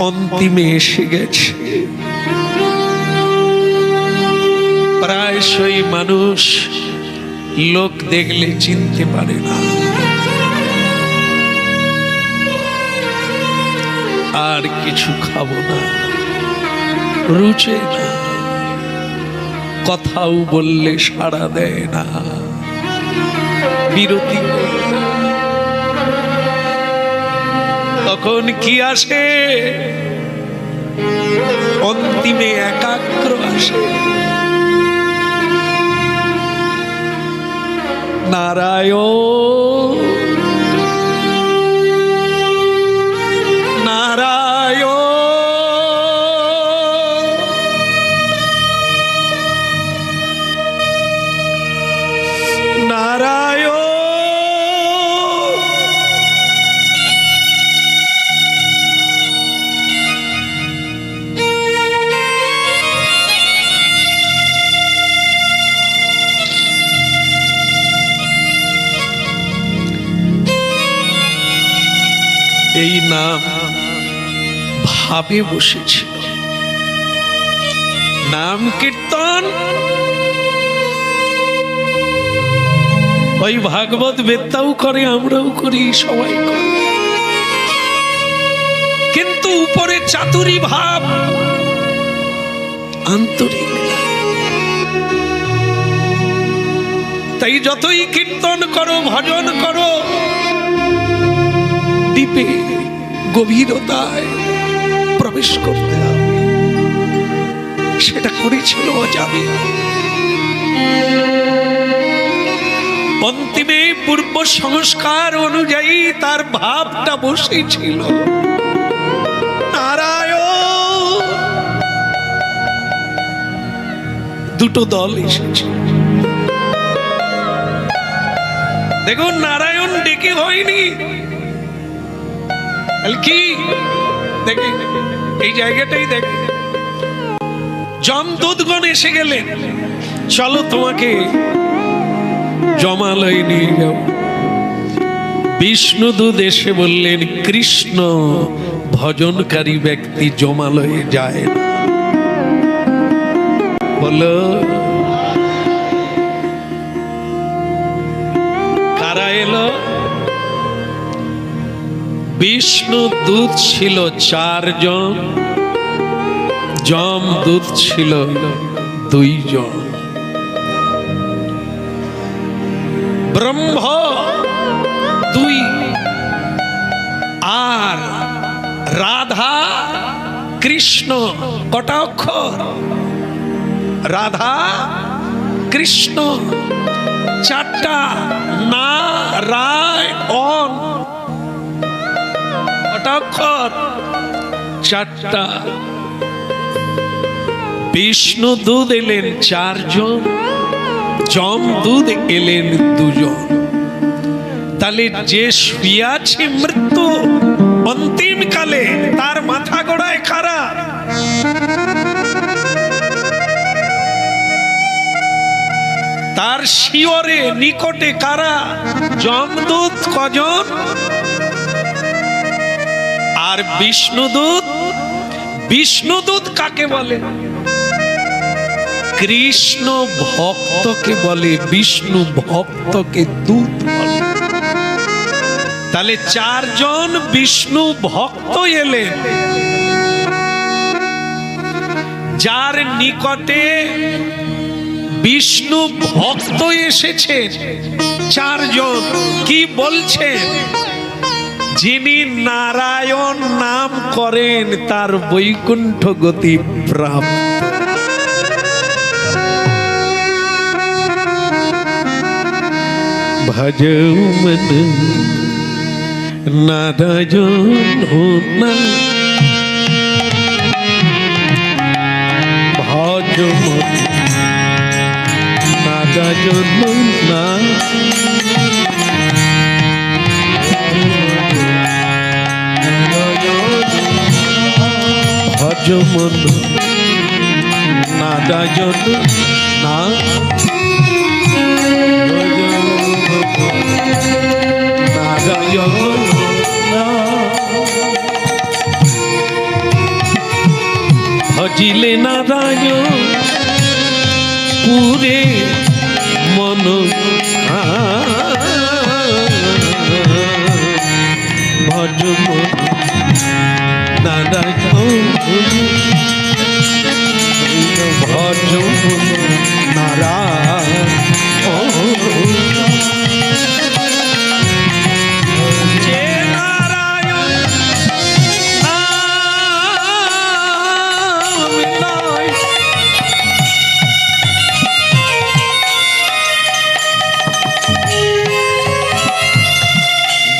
অন্তিমে এসে গেছে। প্রায়শই মানুষ লোক দেখলে চিনতে পারে না, আর কিছু খাবো না, রুচে না, কথাও বললে সাড়া দেয় না, বিরতি। তখন কি আসে? অন্তিমে একাগ্র আসে। নারায়ণ নারায়ণ এই নাম ভাবে বসেছিল। নাম কীর্তন ওই ভাগবত বেত্তাও করে, আমরাও করি, সবাই করে, কিন্তু উপরে চাতুরী ভাব, আন্তরিক। তাই যতই কীর্তন করো, ভজন করো, দীপে গভীরতায় প্রবেশ করতে হবে। সেটা করেছিল যাবে। অন্তিমে পূর্ব সংস্কার অনুযায়ী তার ভাবটা বসেছিল। নারায়ণ, দুটো দল এসেছে। দেখুন, নারায়ণ ডেকে হয়নি কি, দেখে এই জায়গাটাই দেখে যমদূতগণ এসে গেলেন, চলো তোমাকে জমালয়ে নিয়ে যাও। বিষ্ণুদূত এসে বললেন, কৃষ্ণ ভজনকারী ব্যক্তি জমালয়ে যায় না। বলো কারা এলো? বিষ্ণুদূত ছিল 4 জন, যমদূত ছিল 2 জন। ব্রহ্ম 2 আর রাধা কৃষ্ণ। কটা অক্ষর? রাধা কৃষ্ণ 4টা নারায়ণ। কটা অক্ষর? 4টা। বিষ্ণুদূত এলেন 4 জন, যমদূত এলেন 2 জন। তাহলে যে শুয়াছে মৃত্যু অন্তিম কালে, তার মাথা গোড়ায় কারা? তার শিয়রে নিকটে কারা? যমদূত কজন? আর বিষ্ণুদূত। বিষ্ণুদূত কাকে বলে? কৃষ্ণ ভক্তকে বলে, বিষ্ণু ভক্তকে দূত বলে। তাহলে 4 জন বিষ্ণু ভক্ত এলেন, যার নিকটে বিষ্ণু ভক্ত এসেছেন 4 জন। কি বলছেন? যিনি নারায়ণ নাম করেন তার বৈকুণ্ঠ গতি প্রাপ্ত। ভজ মন নারায়ণ হোনা, ভজ মন নারায়ণ হোনা, ভজ মন নারায়ণ না, ভজিলে নারায়ণ পুরে মন, ভজ মন নারায়ণ, ভজ মন নারায়ণ।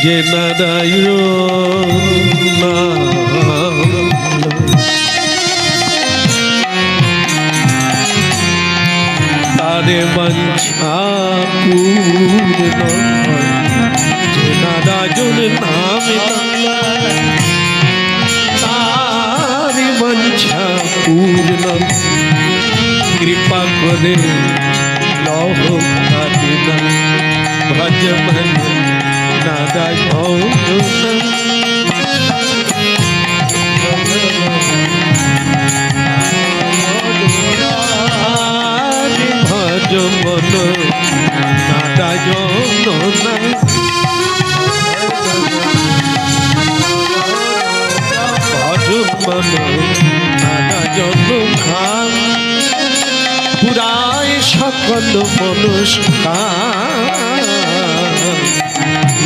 যে নারায়ণ তারে বাঞ্ছা পূর্ণ, যে নারায়ণ নামে তারে বাঞ্ছা পূর্ণ, কৃপা করে লহ কাটিনা, ভজ মন নারায়ণ। যমন নাদা যমনা ভজমন নাদা যমনা পুরায় সকল মনস্কার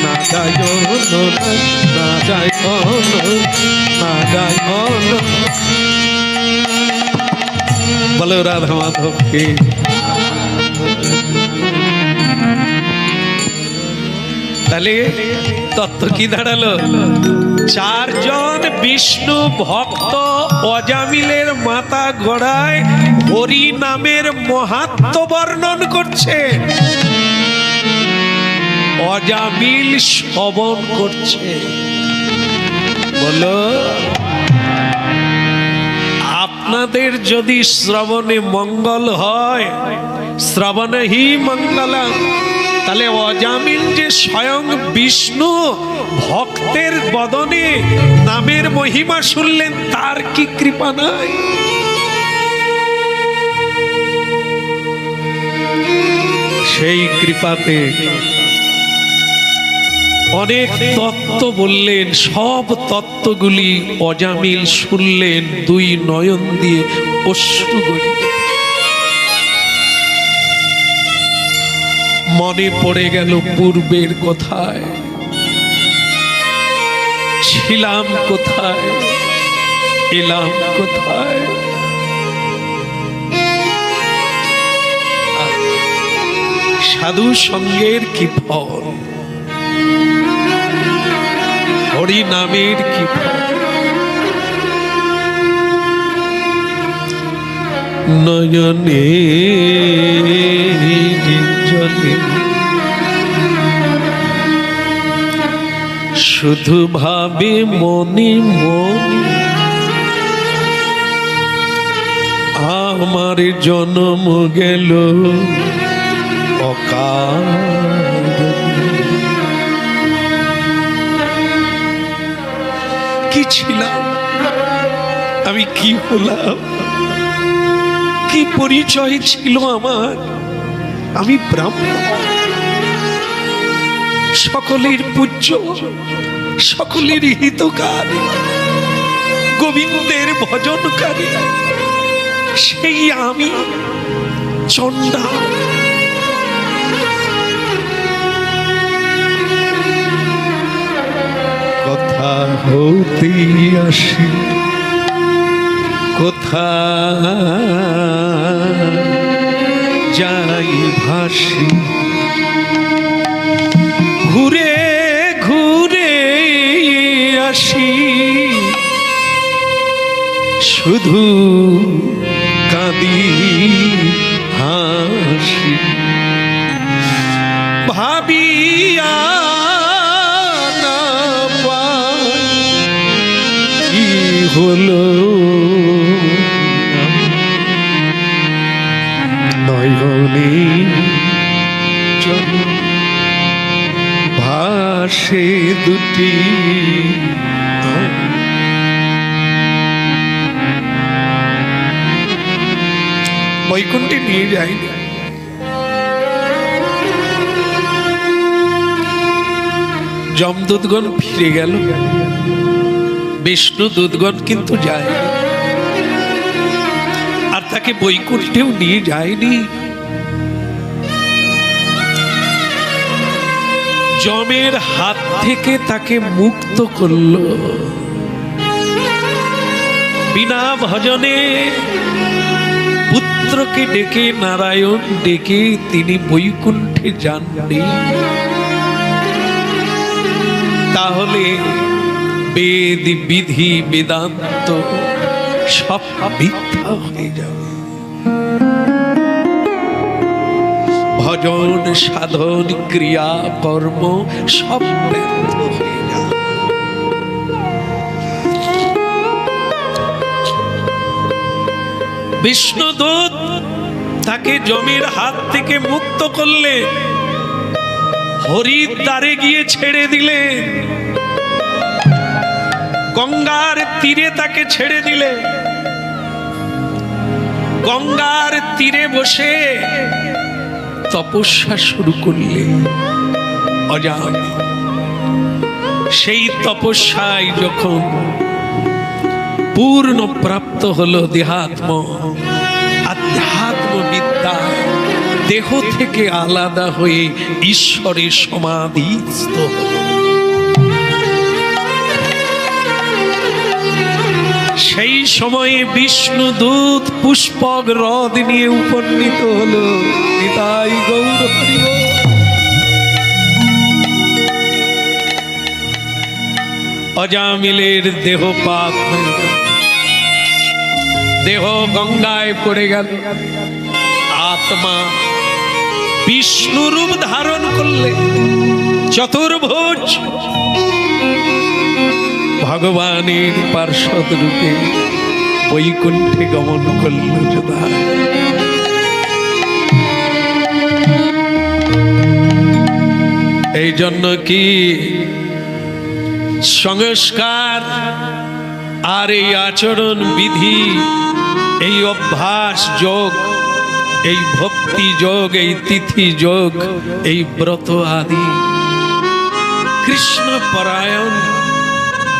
নাদায় নাদায় নাদায় বলো রাধা মাধব কে। তাহলে তত্ত্ব কি দাঁড়ালো? চারজন বিষ্ণু ভক্ত অজামিলের মাথা গড়ায় হরি নামের মাহাত্ম্য বর্ণন করছে, অজামিল শ্রবণ করছে। বলো আপনাদের যদি শ্রবণে মঙ্গল হয়, শ্রবণে হি মঙ্গলম, তাহলে অজামিল যে স্বয়ং বিষ্ণু ভক্তের বদনে নামের মহিমা শুনলেন, তার কি কৃপা নাই? সেই কৃপাতে অনেক তত্ত্ব বললেন, সব তত্ত্বগুলি অজামিল শুনলেন, দুই নয়ন দিয়ে অশ্রু গড়িয়ে। মনে পড়ে গেল পূর্বের কোথায় ছিলাম, কোথায় এলাম, কোথায়। সাধু সঙ্গের কি ফল, হরি নামের কি ফল। নয়নে জলে শুধু ভাবে মনে মনে আমার জন্ম গেল অকাল। কি ছিলাম আমি, কি হলাম, কি পরিচয় ছিল আমার? আমি ব্রাহ্মণ, সকলের পূজ্য, সকলের হিতকারী, গোবিন্দের ভজনকারী, সেই আমি চণ্ডাল। কথা হতে আসি কোথা যাই ভাসি, ঘুরে ঘুরে আসি, শুধু কাঁদি হাসি। ভাবিয়া না পাই কি হলো নয়নে চলো ভাসে দুটি বৈকুণ্ঠে নিয়ে যায়নি। যমদূতগণ ফিরে গেল, বিষ্ণু দূতগণ কিন্তু যায়নি, আর তাকে বৈকুণ্ঠেও নিয়ে যায়নি। যমের হাত থেকে তাকে মুক্ত করল। বিনা ভজনে পুত্রকে ডেকে, নারায়ণ ডেকে তিনি বৈকুণ্ঠে যাননি। তাহলে বেদ বিধি বেদান্ত সব মিথ্যা হয়ে যাবে, ভজন সাধন ক্রিয়া কর্ম সব ব্যর্থ হয়ে যাবে। বিষ্ণুদূত তাকে যমের হাত থেকে মুক্ত করলে, হরির দ্বারে গিয়ে ছেড়ে দিলে, গঙ্গার তীরে তাকে ছেড়ে দিলে। গঙ্গার তীরে বসে তপস্যা শুরু করলে অজামিল। সেই তপস্যায় যখন পূর্ণ প্রাপ্ত হলো দেহাত্ম, আধ্যাত্ম বিদ্যা, দেহ থেকে আলাদা হয়ে ঈশ্বরে সমাধিস্থ হলো। সেই সময়ে বিষ্ণুদূত পুষ্পক হ্রদ নিয়ে উপনীত হলো। নিতাই গৌর হরি বল। অজামিলের দেহপাত হয়ে গেল, দেহ গঙ্গায় পড়ে গেল। আত্মা বিষ্ণু রূপ ধারণ করলে, চতুর্ভুজ ভগবানের পার্ষদ রূপে বৈকুণ্ঠে গমন করল। এই জন্য কি সংস্কার আর এই আচরণ বিধি, এই অভ্যাস যোগ, এই ভক্তি যোগ, এই তিথি যোগ, এই ব্রত আদি কৃষ্ণ পরায়ণ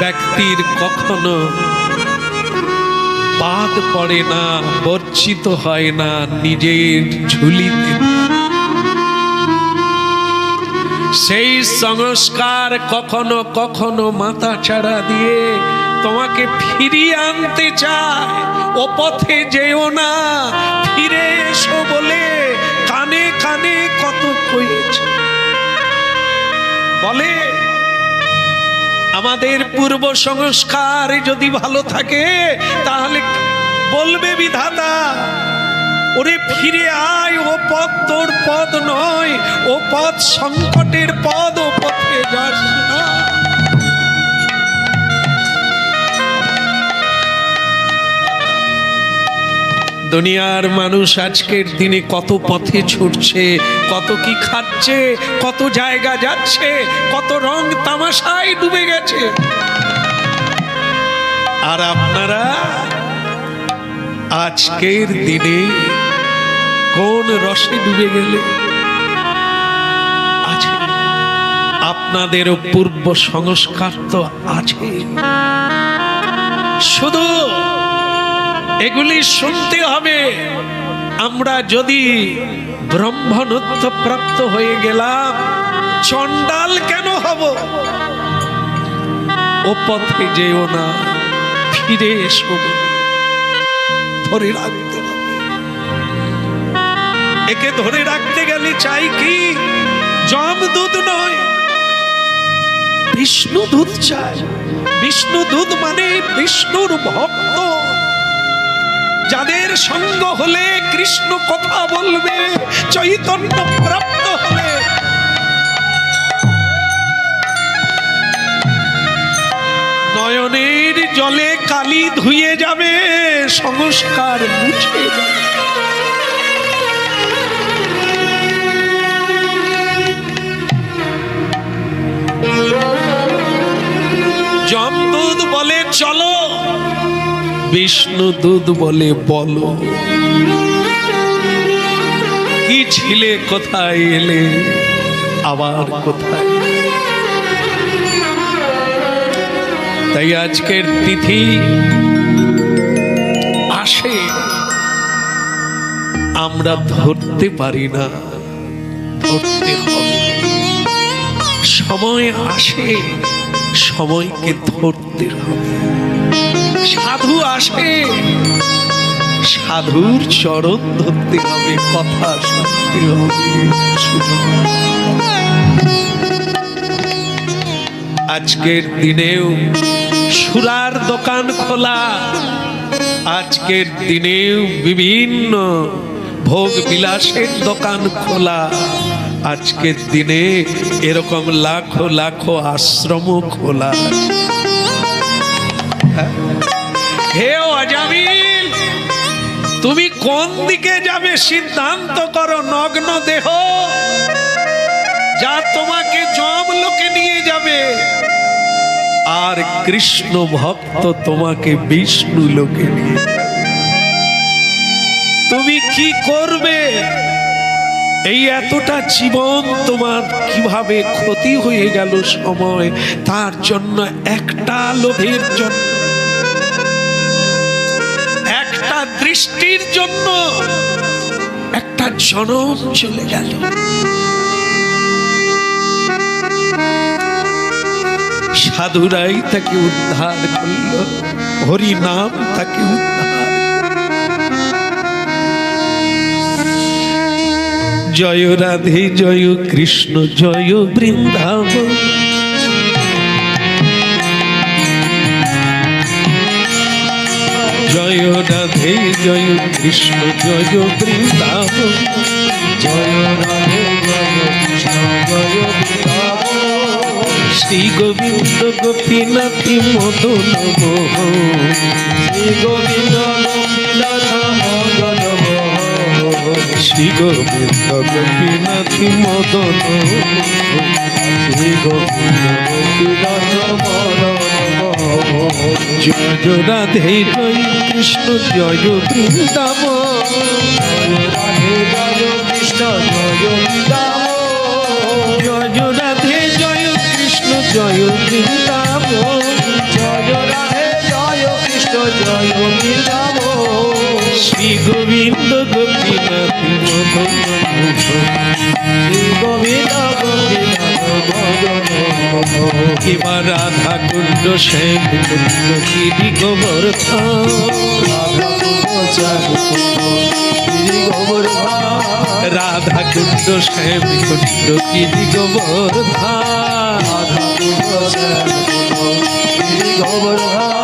ব্যক্তির কখনো বাদ পড়ে না, বর্জিত হয় না নিজের ঝুলিতে। সেই সংস্কার কখনো কখনো মাথা ছাড়া দিয়ে তোমাকে ফিরিয়ে আনতে চায়। ও পথে যেও না, ফিরে এসো বলে কানে কানে কত কয়েছে। বলে আমাদের পূর্ব সংস্কার যদি ভালো থাকে তাহলে বলবে বিধাতা, ওরে ফিরে আয়, ও পথ তোর পথ নয়, ও পথ সংকটের পথ, ও পথে যাস না। দুনিয়ার মানুষ আজকের দিনে কত পথে ছুটছে, কত কি খাচ্ছে, কত জায়গা যাচ্ছে, কত রং তামাশায় ডুবে গেছে। আর আপনারা আজকের দিনে কোন রসে ডুবে গেলে? আছে আপনাদেরও পূর্ব সংস্কার তো আছে, শুধু এগুলি শুনতে হবে। আমরা যদি ব্রহ্মণত্ব প্রাপ্ত হয়ে গেলাম, চণ্ডাল কেন হব? ও পথে যেও না, ফিরে এসো, ধরে রাখতে হবে। একে ধরে রাখতে গেলে চাই কি? যমদূত নয়, বিষ্ণুদূত চাই। বিষ্ণুদূত মানে বিষ্ণুর ভক্ত, যাদের সঙ্গ হলে কৃষ্ণ কথা বলবে, চৈতন্য প্রাপ্ত হলে নয়নের জলে কালি ধুয়ে যাবে, সংস্কার মুছে যাবে। যমদূত বলে চলো, বিষ্ণুদূত বলে বলো। কি ছিলে, কোথায় এলে, আবার কোথায়? তাই আজকের তিথি আসে, আমরা ধরতে পারি না, ধরতে হবে। সময় আসে, সময়কে ধরতে হবে। সাধু আসে, সাধুর চরণ ধরতে হবে, কথা শুনতে হবে। আজকের দিনেও সুরার দোকান খোলা, আজকের দিনেও বিভিন্ন ভোগ বিলাসের দোকান খোলা, আজকের দিনে এরকম লাখো লাখো আশ্রম খোলা। হে অজামিল, তুমি কোন দিকে যাবে সিদ্ধান্ত করো। নগ্ন দেহ যা তোমাকে যমলোকে নিয়ে যাবে, আর কৃষ্ণ ভক্ত তোমাকে বিষ্ণু লোকে নিয়ে যাবে। তুমি কি করবে এই এতটা জীবন তোমার কিভাবে ক্ষতি হয়ে গেল সময়, তার জন্য একটা লোভের জন্য, একটা দৃষ্টির জন্য একটা জনম চলে গেল। সাধুরাই তাকে উদ্ধার করল, হরি নাম তাকে উদ্ধার। জয় রাধে জয় কৃষ্ণ জয় বৃন্দাবন, জয় রাধে জয় কৃষ্ণ জয় বৃন্দাবন, জয় রাধে জয় কৃষ্ণ জয় বৃন্দাবন। শ্রী গোবিন্দ গোপীনাথ মদন মোহন, শ্রী গোবিন্দ গোপীনাথ মদন মোহন, শ্রী গোবিন্দ গোপীনাথ মদন মোহন, শ্রী গোবিন্দ গোপীনাথ মদন মোহন। জয় রাধে জয় কৃষ্ণ জয় বৃন্দাবন, জয় রাধে জয় কৃষ্ণ জয় বৃন্দাবন। জয় রাধে জয় কৃষ্ণ জয় বৃন্দাবন, জয় রাধে জয় কৃষ্ণ জয় বৃন্দাবন। শ্রী গোবিন্দ গোপীনাথ মদন মোহন, শ্রী গোবিন্দ গোপীনাথ মদন মোহন। এবার রাধা কুণ্ড শ্যাম কুণ্ড গিরি গোবর্ধন, রাধা কুণ্ড শ্যাম কুণ্ড গিরি গোবর্ধন। রাধা কুণ্ড শ্যাম কুণ্ড গিরি গোবর্ধন, রাধা কুণ্ড শ্যাম কুণ্ড গিরি গোবর্ধন।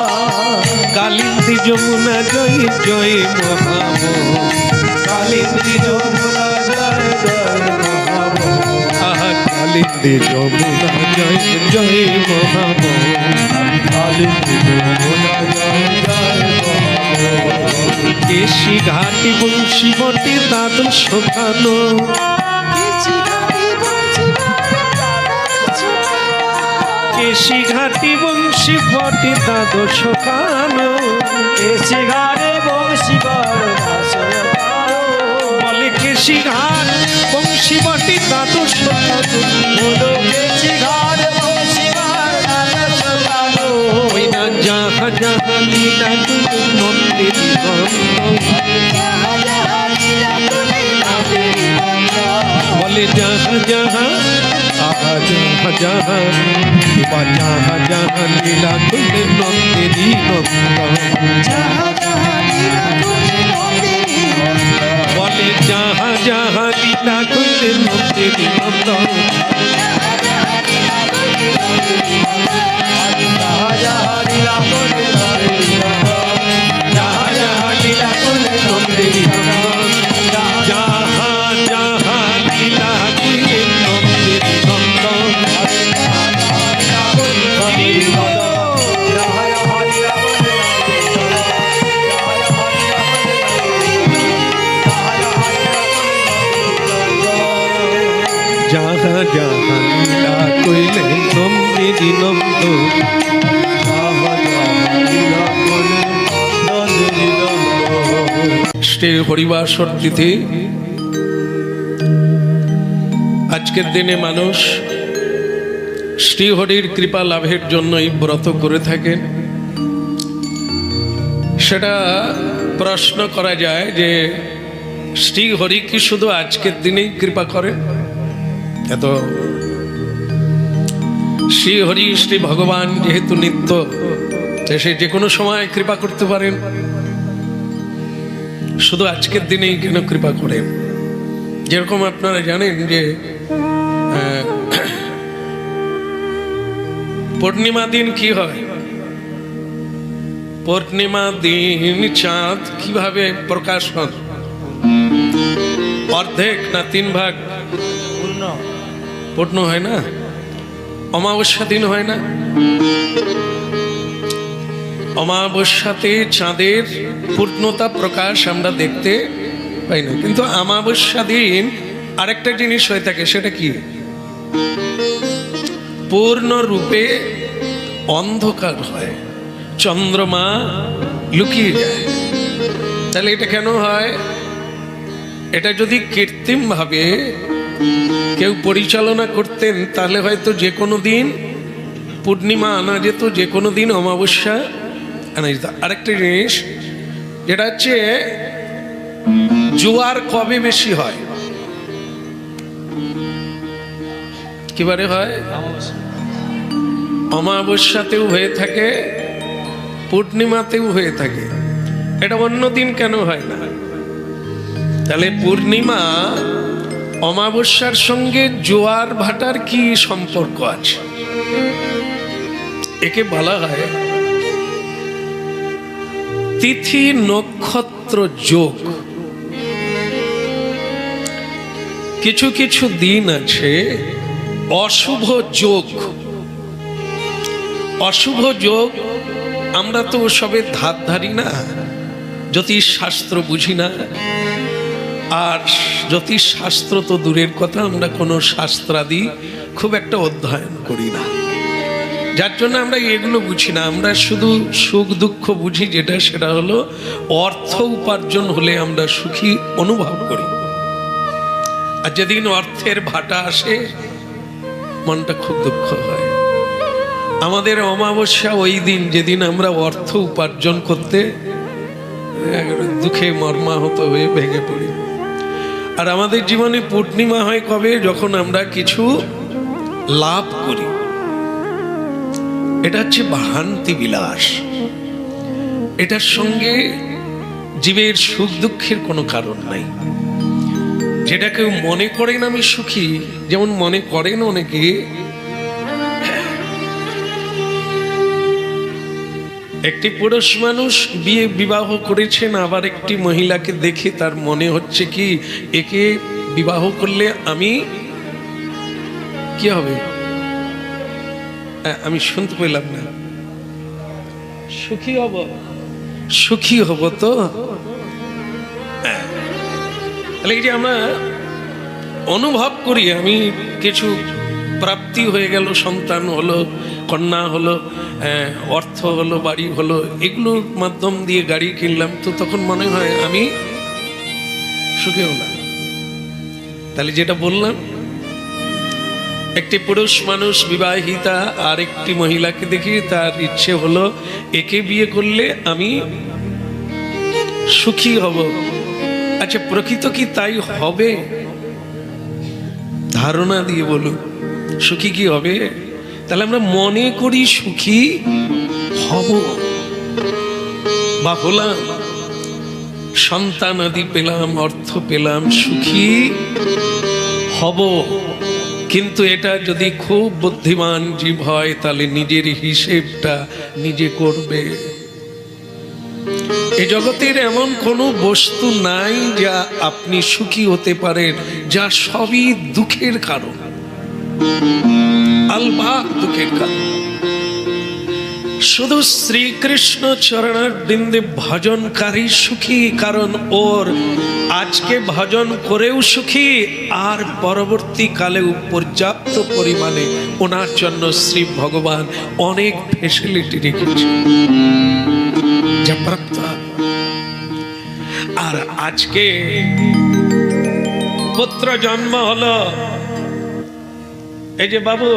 কালিন্দী যমুনা জয় জয় মহামোহন, কালিন্দী যমুনা জয় জয় মহামোহন। আহা কালিন্দী যমুনা জয় জয় মহামোহন, কালিন্দী যমুনা জয় জয় মহামোহন। কেশি ঘাটি বংশী বটে দ্বাদশ খানো, কেশি ঘাটি বংশী বটে দ্বাদশ খানো, এসে ঘাড়ে বংশী বড় দাসয় পারো। বলে কেশি ঘাট বংশী বটে দ্বাদশ খানো, বলো এসে ঘাড়ে বংশী বড় দাসয় পারো। ওই না যাহা যাহা লীলা তুই নন্দের বলে যাহা যাহা আহা যাহা যাহা বা যাহা যাহা লীলা তুই নন্দেরই নন্দন, বলে যাহা যাহা লীলা তুই নন্দেরই নন্দন। যাহা যাহা লীলা করে হরে রাম। যাহা যাহা লীলা তুই নন্দেরই নন্দন, যাহা যাহা লীলা তুই নন্দেরই নন্দন। যাহা যাহা লীলা কইলে নন্দেরই নন্দ, শ্রী হরিবাসর তিথি। আজকের দিনে মানুষ শ্রীহরির কৃপা লাভের জন্যই ব্রত করে থাকেন। সেটা প্রশ্ন করা যায় যে শ্রীহরি কি শুধু আজকের দিনেই কৃপা করেন? এত শ্রীহরি শ্রী ভগবান যেহেতু নিত্য, সে যে কোনো সময় কৃপা করতে পারেন, শুধু আজকের দিনেই কেন কৃপা করেন? যেরকম আপনারা জানেন যে পূর্ণিমা দিন কি হয়? পূর্ণিমা দিন চাঁদ কিভাবে প্রকাশ হয়? অর্ধেক না 3 ভাগ পূর্ণ হয় না? অমাবস্যা দিন হয় না? অমাবস্যাতে চাঁদের পূর্ণতা প্রকাশ আমরা দেখতে পাই না, কিন্তু অমাবস্যা দিন আরেকটা জিনিস হয়ে থাকে। সেটা কি? পূর্ণরূপে অন্ধকার হয়, চন্দ্রমা লুকিয়ে যায়। তাহলে এটা কেন হয়? এটা যদি কৃত্রিমভাবে কেউ পরিচালনা করতেন তাহলে হয়তো যে কোনো দিন পূর্ণিমা আনা যেত, যে কোনো দিন অমাবস্যা আনা যেত। আরেকটা জিনিস যেটা হচ্ছে জোয়ার কবে বেশি হয়, কিবারে হয়? অমাবস্যাতেও হয়ে থাকে, পূর্ণিমাতেও হয়ে থাকে। এটা অন্য দিন কেন হয় না? তাহলে পূর্ণিমা অমাবস্যার সঙ্গে জোয়ার ভাটার কি সম্পর্ক আছে? একে বলা হয় তিথি নক্ষত্র যোগ। কিছু কিছু দিন আছে অশুভ যোগ। অশুভ যোগ আমরা তো সবে ধার ধারি না, জ্যোতিষ শাস্ত্র বুঝি না। আর জ্যোতিষ শাস্ত্র তো দূরের কথা, আমরা কোনো শাস্ত্রাদি খুব একটা অধ্যয়ন করি না, যার জন্য আমরা এগুলো বুঝি না। আমরা শুধু সুখ দুঃখ বুঝি, যেটা সেটা হলো অর্থ উপার্জন হলে আমরা সুখী অনুভব করি। আর যেদিন অর্থের ভাটা আসে মনটা খুব দুঃখ হয়। আমাদের অমাবস্যা ওই দিন যেদিন আমরা অর্থ উপার্জন করতে দুঃখে মর্মাহত হয়ে ভেঙে পড়ি। আর আমাদের জীবনে পূর্ণিমা হয় কবে? যখন আমরা কিছু লাভ করি। এটা হচ্ছে ভ্রান্তি বিলাস। এটার সঙ্গে জীবের সুখ দুঃখের কোনো কারণ নাই। যেটা কেউ মনে করেন আমি সুখী, যেমন মনে করেন অনেকে একটি পুরুষ মানুষ বিবাহ করেছেন, আবার একটি মহিলাকে দেখে তার মনে হচ্ছে কি একে বিবাহ করলে আমি কি হবে? আমি শুনতে পেলাম না। সুখী হব, সুখী হব তো। তাহলে এই যে আমরা অনুভব করি আমি কিছু প্রাপ্তি হয়ে গেল, সন্তান হলো, কন্যা হলো, অর্থ হলো, বাড়ি হলো, এগুলোর মাধ্যম দিয়ে গাড়ি কিনলাম, তো তখন মনে হয় আমি সুখী হলাম। তাহলে যেটা বললাম, একটি পুরুষ মানুষ বিবাহিতা আর একটি মহিলাকে দেখি তার ইচ্ছে হলো একে বিয়ে করলে আমি সুখী হব। আচ্ছা, প্রকৃত কি তাই হবে? ধারণা দিয়ে বলুন, সুখী কি হবে? তাহলে আমরা মনে করি সুখী হব বা হলাম, সন্তান আদি পেলাম, অর্থ পেলাম, সুখী হব। কিন্তু এটা যদি খুব বুদ্ধিমান জীব হয় তাহলে নিজের হিসেবটা নিজে করবে। এই জগতের এমন কোনো বস্তু নাই যা আপনি সুখী হতে পারেন, যা সবই দুঃখের কারণ, আলবাক দুঃখের কারণ। শুধু শ্রীকৃষ্ণ চরণের বৃন্দে ভজনকারী সুখী, কারণ ওর আজকে ভজন করেও সুখী, আর পরবর্তীকালেও পর্যাপ্ত পরিমাণে ওনার জন্য শ্রী ভগবান অনেক ফেসিলিটি রেখেছে যা প্রাপ্ত। আর আজকে পুত্র জন্ম হলো, এই যে বাবু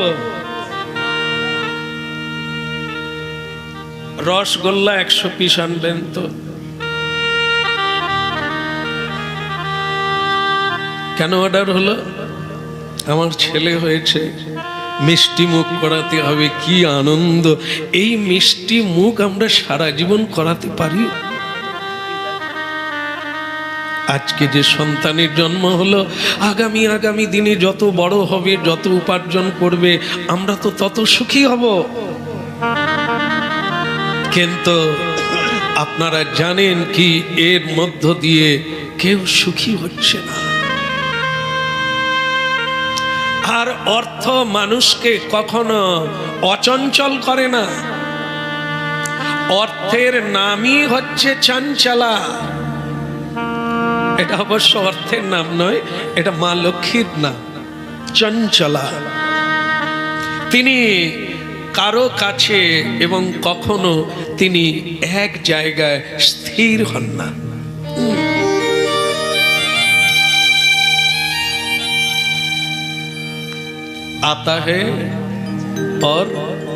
রসগোল্লা 100 পিস আনবেন তো। কেন অর্ডার হলো? আমার ছেলে হয়েছে, মিষ্টি মুখ করাতে হবে। কি আনন্দ! এই মিষ্টি মুখ আমরা সারা জীবন করাতে পারি। আজকে যে সন্তানের জন্ম হলো, আগামী দিনে যত বড় হবে, যত উপার্জন করবে, আমরা তো তত সুখী হব। কিন্তু আপনারা জানেন কি, এর মধ্য দিয়ে কেউ সুখী হচ্ছে না। আর অর্থ মানুষকে কখনো অচঞ্চল করে না। অর্থের নামই হচ্ছে চঞ্চলা। এটা অবশ্য অর্থের নাম নয়, এটা মা লক্ষ্মীর নাম, চঞ্চলা। তিনি কারো কাছে এবং কখনো তিনি এক জায়গায় স্থির হন না। आता है और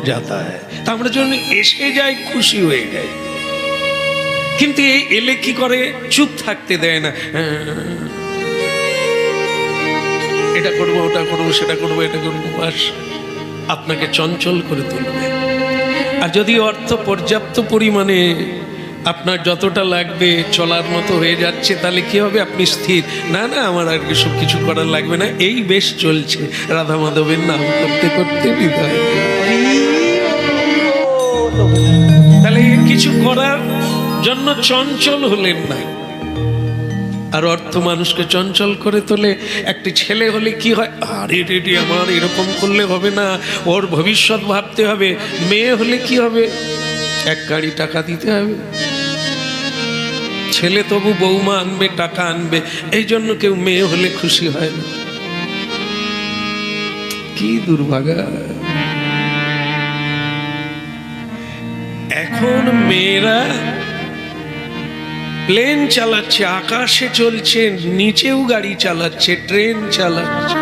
जाता है। তা আমরা যখন এসে যাই খুশি হয়ে যাই, কিন্তু এই এলে কি করে, চুপ থাকতে দেয় না। এটা করবো, ওটা করবো, সেটা করবো, এটা করবো, বাস আপনাকে চঞ্চল করে তুলবে। আর যদি অর্থ পর্যাপ্ত পরিমাণে আপনার যতটা লাগবে চলার মতো হয়ে যাচ্ছে, তাহলে কি হবে, আপনি স্থির, না না আমার আর সব কিছু করার লাগবে না, এই বেশ চলছে, রাধা মাধবের নাম করতে করতে হৃদয়। তাহলে কিছু করার জন্য চঞ্চল হলেন না। আর অর্থ মানুষকে চঞ্চল করে তোলে। একটি ছেলে হলে কি হয়, আরে রেডি আমার এরকম করলে হবে না, ওর ভবিষ্যৎ ভাবতে হবে। মেয়ে হলে কি হবে, এক গাড়ি টাকা দিতে হবে। ছেলে তবু বৌমা আনবে, টাকা আনবে, এই জন্য কেউ মেয়ে হলে খুশি হয় না। কি দুর্ভাগা। এখন মেয়েরা প্লেন চালাচ্ছে, আকাশে চলছে, নিচেও গাড়ি চালাচ্ছে, ট্রেন চালাচ্ছে,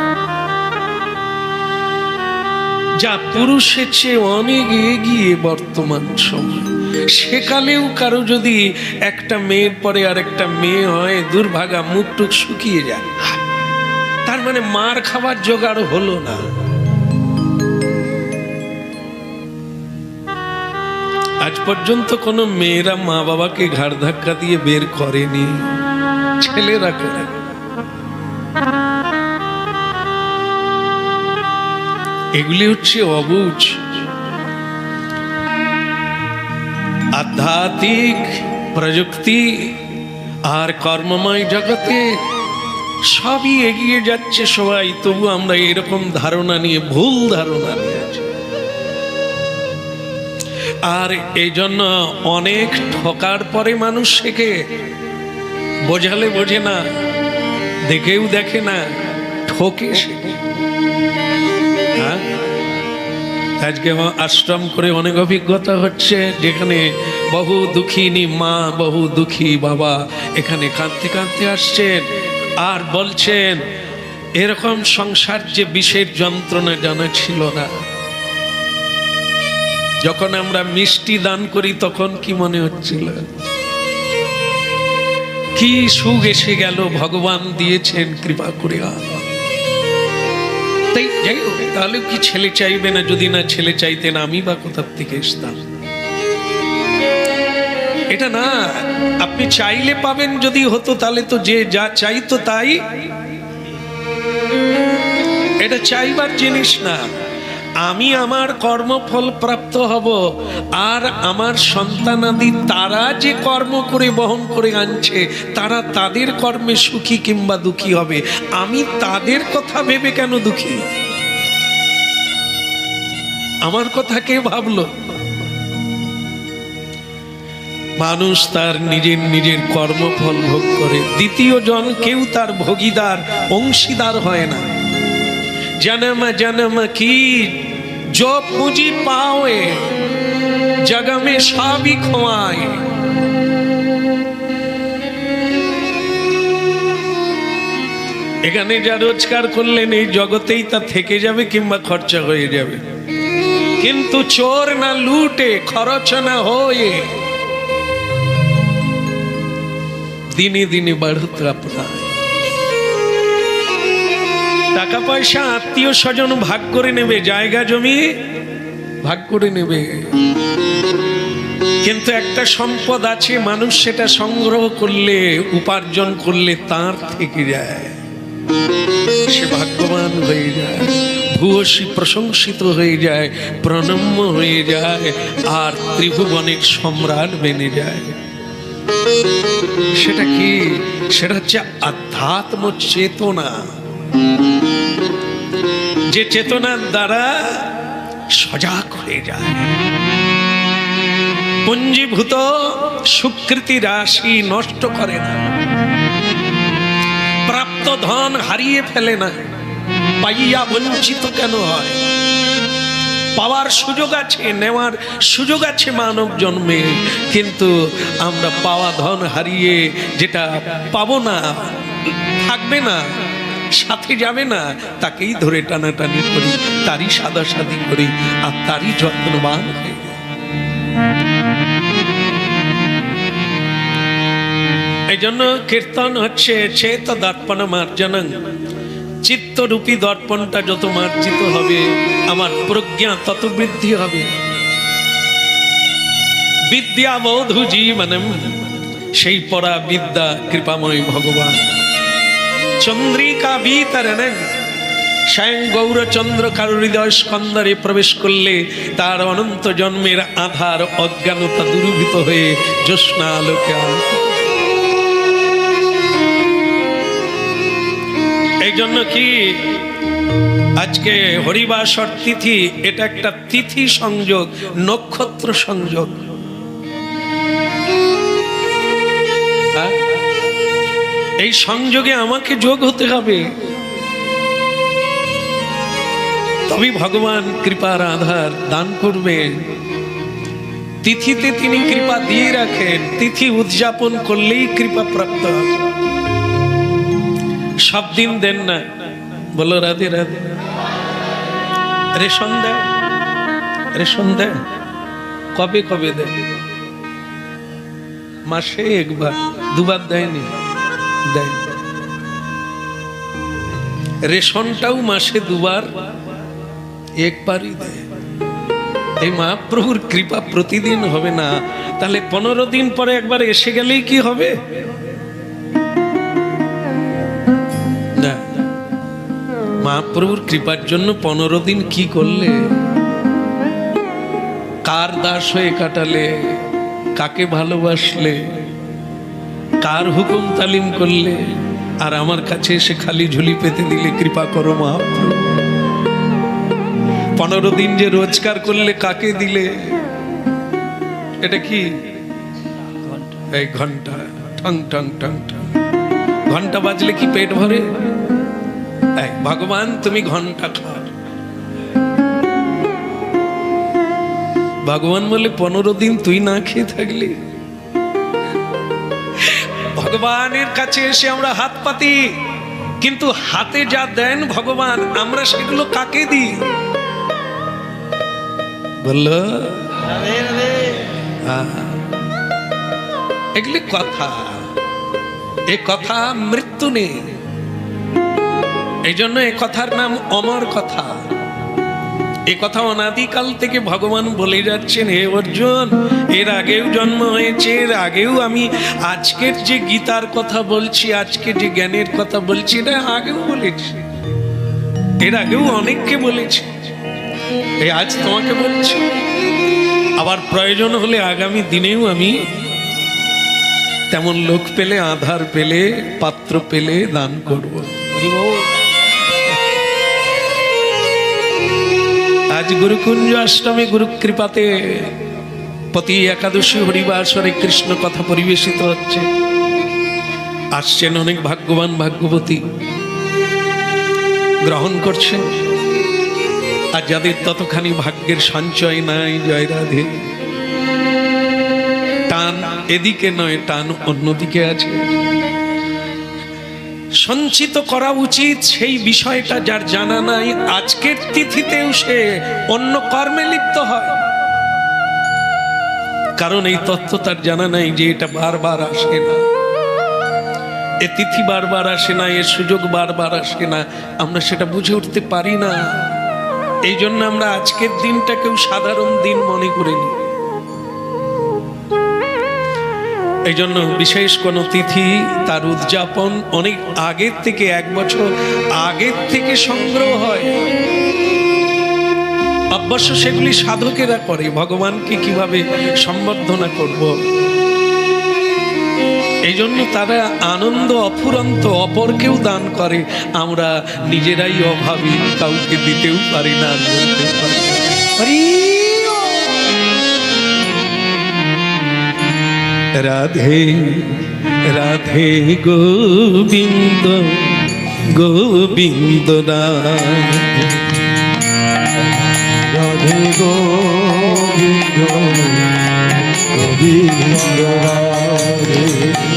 যা পুরুষের চেয়ে অনেক এগিয়ে বর্তমান সময়। সেকালেও কারো যদি একটা মেয়ের পরে আর একটা মেয়ে হয়, দুর্ভাগা, মুখ টুক শুকিয়ে যায়। তার মানে মার খাবার জোগাড় হলো না। আজ পর্যন্ত কোনো মেয়েরা মা বাবাকে ঘাড় ধাক্কা দিয়ে বের করেনি, ছেলেরা করে। এগুলি হচ্ছে অবুঝ। আধ্যাত্মিক প্রযুক্তি আর কর্মময় জগতে সবই এগিয়ে যাচ্ছে সবাই, তবু আমরা এরকম ধারণা নিয়ে, ভুল ধারণা নিয়ে আছি। আর এই জন্য অনেক ঠকার পরে মানুষ শেখে, বোঝালে বোঝে না, দেখেও দেখে না, ঠকে শেখে। আজকে আশ্রম করে অনেক অভিজ্ঞতা হচ্ছে, যেখানে বহু দুঃখিনী মা, বহু দুঃখী বাবা এখানে কাঁদতে কাঁদতে আসছেন আর বলছেন এরকম সংসার যে বিষের যন্ত্রণা জানা ছিল না। যখন আমরা মিষ্টি দান করি তখন কি মনে হচ্ছিল, কি সুখ এসে গেল, ভগবান দিয়েছেন কৃপা করে। তাই যাই হোক, তাহলে কি ছেলে চাইবে না? যদি না ছেলে চাইতেন আমি বা কোথার থেকে আসতাম? এটা না, আপনি চাইলে পাবেন। যদি হতো তাহলে তো যে যা চাইতো তাই, এটা চাইবার জিনিস না। আমি আমার কর্মফল প্রাপ্ত হব, আর আমার সন্তানাদি তারা যে কর্ম করে বহন করে আনছে, তারা তাদের কর্মে সুখী কিংবা দুঃখী হবে। আমি তাদের কথা ভেবে কেন দুঃখী? আমার কথা কে ভাবলো? মানুষ তার নিজের নিজের কর্মফল ভোগ করে, দ্বিতীয় জন কেউ তার ভোগীদার, অংশীদার হয় না। जन्म जन्म की जो पूंजी पावे जग में सभी खोआए। এখানে যা রোজগার করলেন এই জগতেই তা থেকে যাবে কিংবা খরচা হয়ে যাবে, কিন্তু চোর না লুটে, খরচ না হয়ে দিনে দিনে বাড়তে আপনার টাকা পয়সা, আত্মীয় স্বজন ভাগ করে নেবে, জায়গা জমি ভাগ করে নেবে, কিন্তু একটা সম্পদ আছে, মানুষ সেটা সংগ্রহ করলে, উপার্জন করলে তার থেকে যায়, সে ভাগ্যবান হয়ে যায়, ভূয়সী প্রশংসিত হয়ে যায়, প্রণম্য হয়ে যায়, আর ত্রিভুবনের সম্রাট বেনে যায়। সেটা কি? সেটা হচ্ছে আধ্যাত্ম চেতনা, যে চেতনার দ্বারা সজাগ হয়ে যায়, পুঞ্জীভূত সুকৃতি রাশি নষ্ট করে না, প্রাপ্ত ধন হারিয়ে ফেলে না। পাইয়া বঞ্চিত কেন হয়? পাওয়ার সুযোগ আছে, নেওয়ার সুযোগ আছে মানব জন্মে, কিন্তু আমরা পাওয়া ধন হারিয়ে যেটা পাবো না, থাকবে না, সাথে যাবে না তাকেই ধরে টানাটানি করি, তারই সাদাসাদি করি, আর তারই যত্নবান হয়ে যাই। এই জন্য কীর্তন হচ্ছে চেত দর্পণ মার্জনং। চিত্তরূপী দর্পণটা যত মার্জিত হবে আমার প্রজ্ঞা তত বৃদ্ধি হবে। বিদ্যা বোধু জীবনম, সেই পরা বিদ্যা কৃপাময় ভগবান। চন্দ্রিকা বিতরণং, স্বয়ং গৌরচন্দ্র কারো হৃদয় স্কন্দরে প্রবেশ করলে তার অনন্ত জন্মের আধার অজ্ঞানতা দূরীভূত হয়ে জ্যোৎস্না আলোকে আলোকিত। এই জন্য কি আজকে হরিবাসর তিথি, এটা একটা তিথি সংযোগ, নক্ষত্র সংযোগ। এই সংযোগে আমাকে যোগ হতে হবে, তবে ভগবান কৃপার আধার দান করবেন। তিথিতে তিনি কৃপা দিয়ে রাখেন, তিথি উদযাপন করলেই কৃপা প্রাপ্ত হবে। সব দিন দেন না, বলো রাধে রাধে। রেশন দেয়, রেশন দেয় কবে কবে দেয়? মাসে একবার দুবার দেয়নি, দেয়। রেশনটাও মাসে দুবার একবারই দেয়। এই মহাপ্রভুর কৃপা প্রতিদিন হবে না, তাহলে 15 দিন পরে একবার এসে গেলেই কি হবে? না, মহাপ্রভুর কৃপার জন্য 15 দিন কি করলে, কার দাস হয়ে কাটালে, কাকে ভালোবাসলে, কার হুকুম তালিম করলে, আর আমার কাছে এসে খালি ঝুলি পেতে দিলে কৃপা করো মহাপ্রভু। 15 দিন যে রোজগার করলে কাকে দিলে? এটা কি? এই ঘন্টা, ঠং ঠং ঠং ঠং। ঘন্টা বাজলে কি পেট ভরে? ভগবান তুমি ঘন্টা খাও। ভগবান বলে 15 দিন তুই না খেয়ে থাকলি। ভগবানের কাছে এসে আমরা হাত পাতি, কিন্তু হাতে যা দেন ভগবান, আমরা সেগুলো কাকে দিই? বললো এগুলি কথা, এ কথা মৃত্যু নেই। এই জন্য এ কথার নাম অমর কথা। এ কথা অনাদিকাল থেকে ভগবান বলে যাচ্ছেন, হে অর্জুন, এর আগেও জন্ম হয়েছে, এর আগেও আমি আজকের যে গীতার কথা বলছি, আজকে যে জ্ঞানের কথা বলছি, এটা আগেও বলেছি, এর আগেও অনেককে বলেছি, এই আজ তোমাকে বলছি। আবার প্রয়োজন হলে আগামী দিনেও আমি তেমন লোক পেলে, আধার পেলে, পাত্র পেলে দান করব। আজ গুরুকুঞ্জ অষ্টমী, গুরু কৃপাতে প্রতি একাদশী হরিবাসরে কৃষ্ণ কথা পরিবেশিত হচ্ছে। আসছেন অনেক ভাগ্যবান ভাগ্যবতী, গ্রহণ করছেন। আর যাদের ততখানি ভাগ্যের সঞ্চয় নাই, জয় রাধে, টান এদিকে নয়, টান অন্যদিকে আছে। সঞ্চিত করা উচিত সেই বিষয়টা যার জানা নাই, আজকের তিথিতেও সে অন্য কর্মে লিপ্ত হয়, কারণ এই তথ্য তার জানা নাই যে এটা বারবার আসে না, এ তিথি বারবার আসে না, এর সুযোগ বারবার আসে না, আমরা সেটা বুঝে উঠতে পারি না। এই জন্য আমরা আজকের দিনটাকেও সাধারণ দিন মনে করি নি। এই জন্য বিশেষ কোনো তিথি, তার উদযাপন অনেক আগের থেকে, 1 বছর আগের থেকে সংগ্রহ হয়। অবশ্য সেগুলি সাধকেরা করে, ভগবানকে কিভাবে সম্বর্ধনা করব, এই জন্য তারা আনন্দ অফুরন্ত, অপরকেও দান করে। আমরা নিজেরাই অভাবী, কাউকে দিতেও পারি না, বলতে পারি না। রাধে রাধে গোবিন্দ গোবিন্দ রাধে গোবিন্দ গোবিন্দ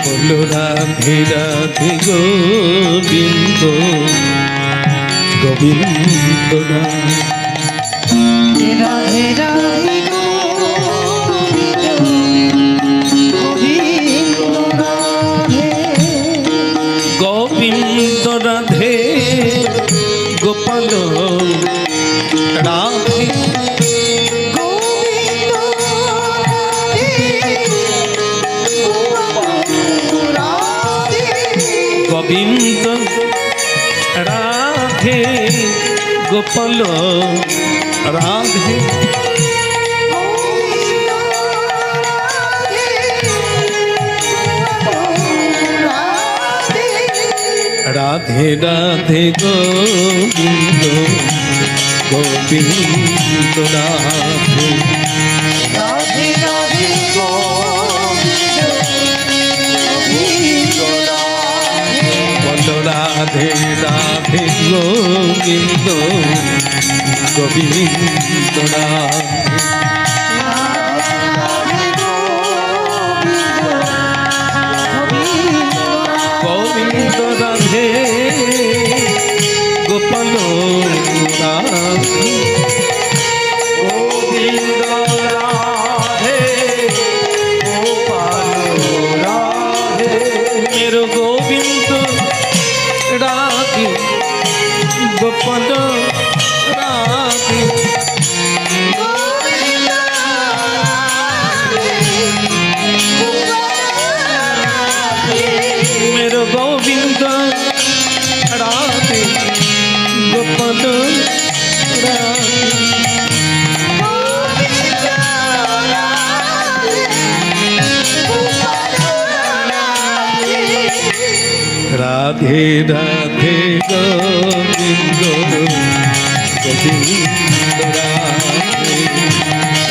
বলো রাধে রাধে গোবিন্দ গোবিন্দ নাম। রাধে রাধে গোবিন্দ রাধে গোপাল রাধে গোবিন্দ রাধে গোপাল রাধে রাধে রাধে গোবিন্দ গোবিন্দ রাধে রাধে রাধে বল রাধে রাধে গোবিন্দ গোবিন্দ রাধে গোবিন্দ রাধে গোপাল রাধে গোবিন্দ রাধে গোপাল রাধে मेरो गोविंद राधे गोपाल राधे मेरो गोविंद राधे गोपाल राधे राधे राधे गोविंद गोविंद राधे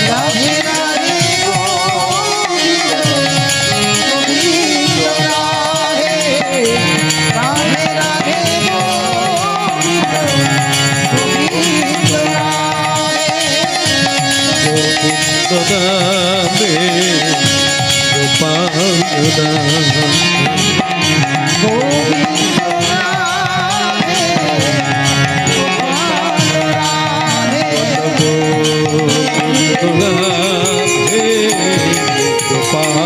राधे राधे गोविंद गोविंद राधे राधे राधे गोविंद गोविंद राधे गोविंद राधे गोपाल राधे गोविंद राधे गोपाल राधे गोविंद राधे गोपाल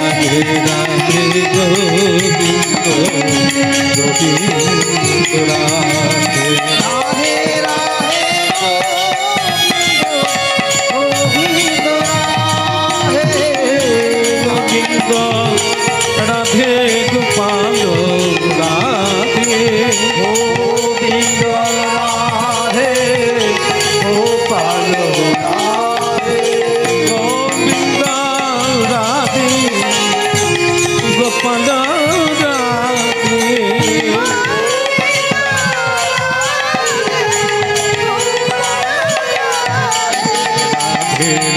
राधे राधे गोविंद गोविंद राधे राधे राधे गोविंद राधे गोविंद राधे गोपाल राधे गोविंद राधे गोपाल राधे गोविंद राधे गोपाल राधे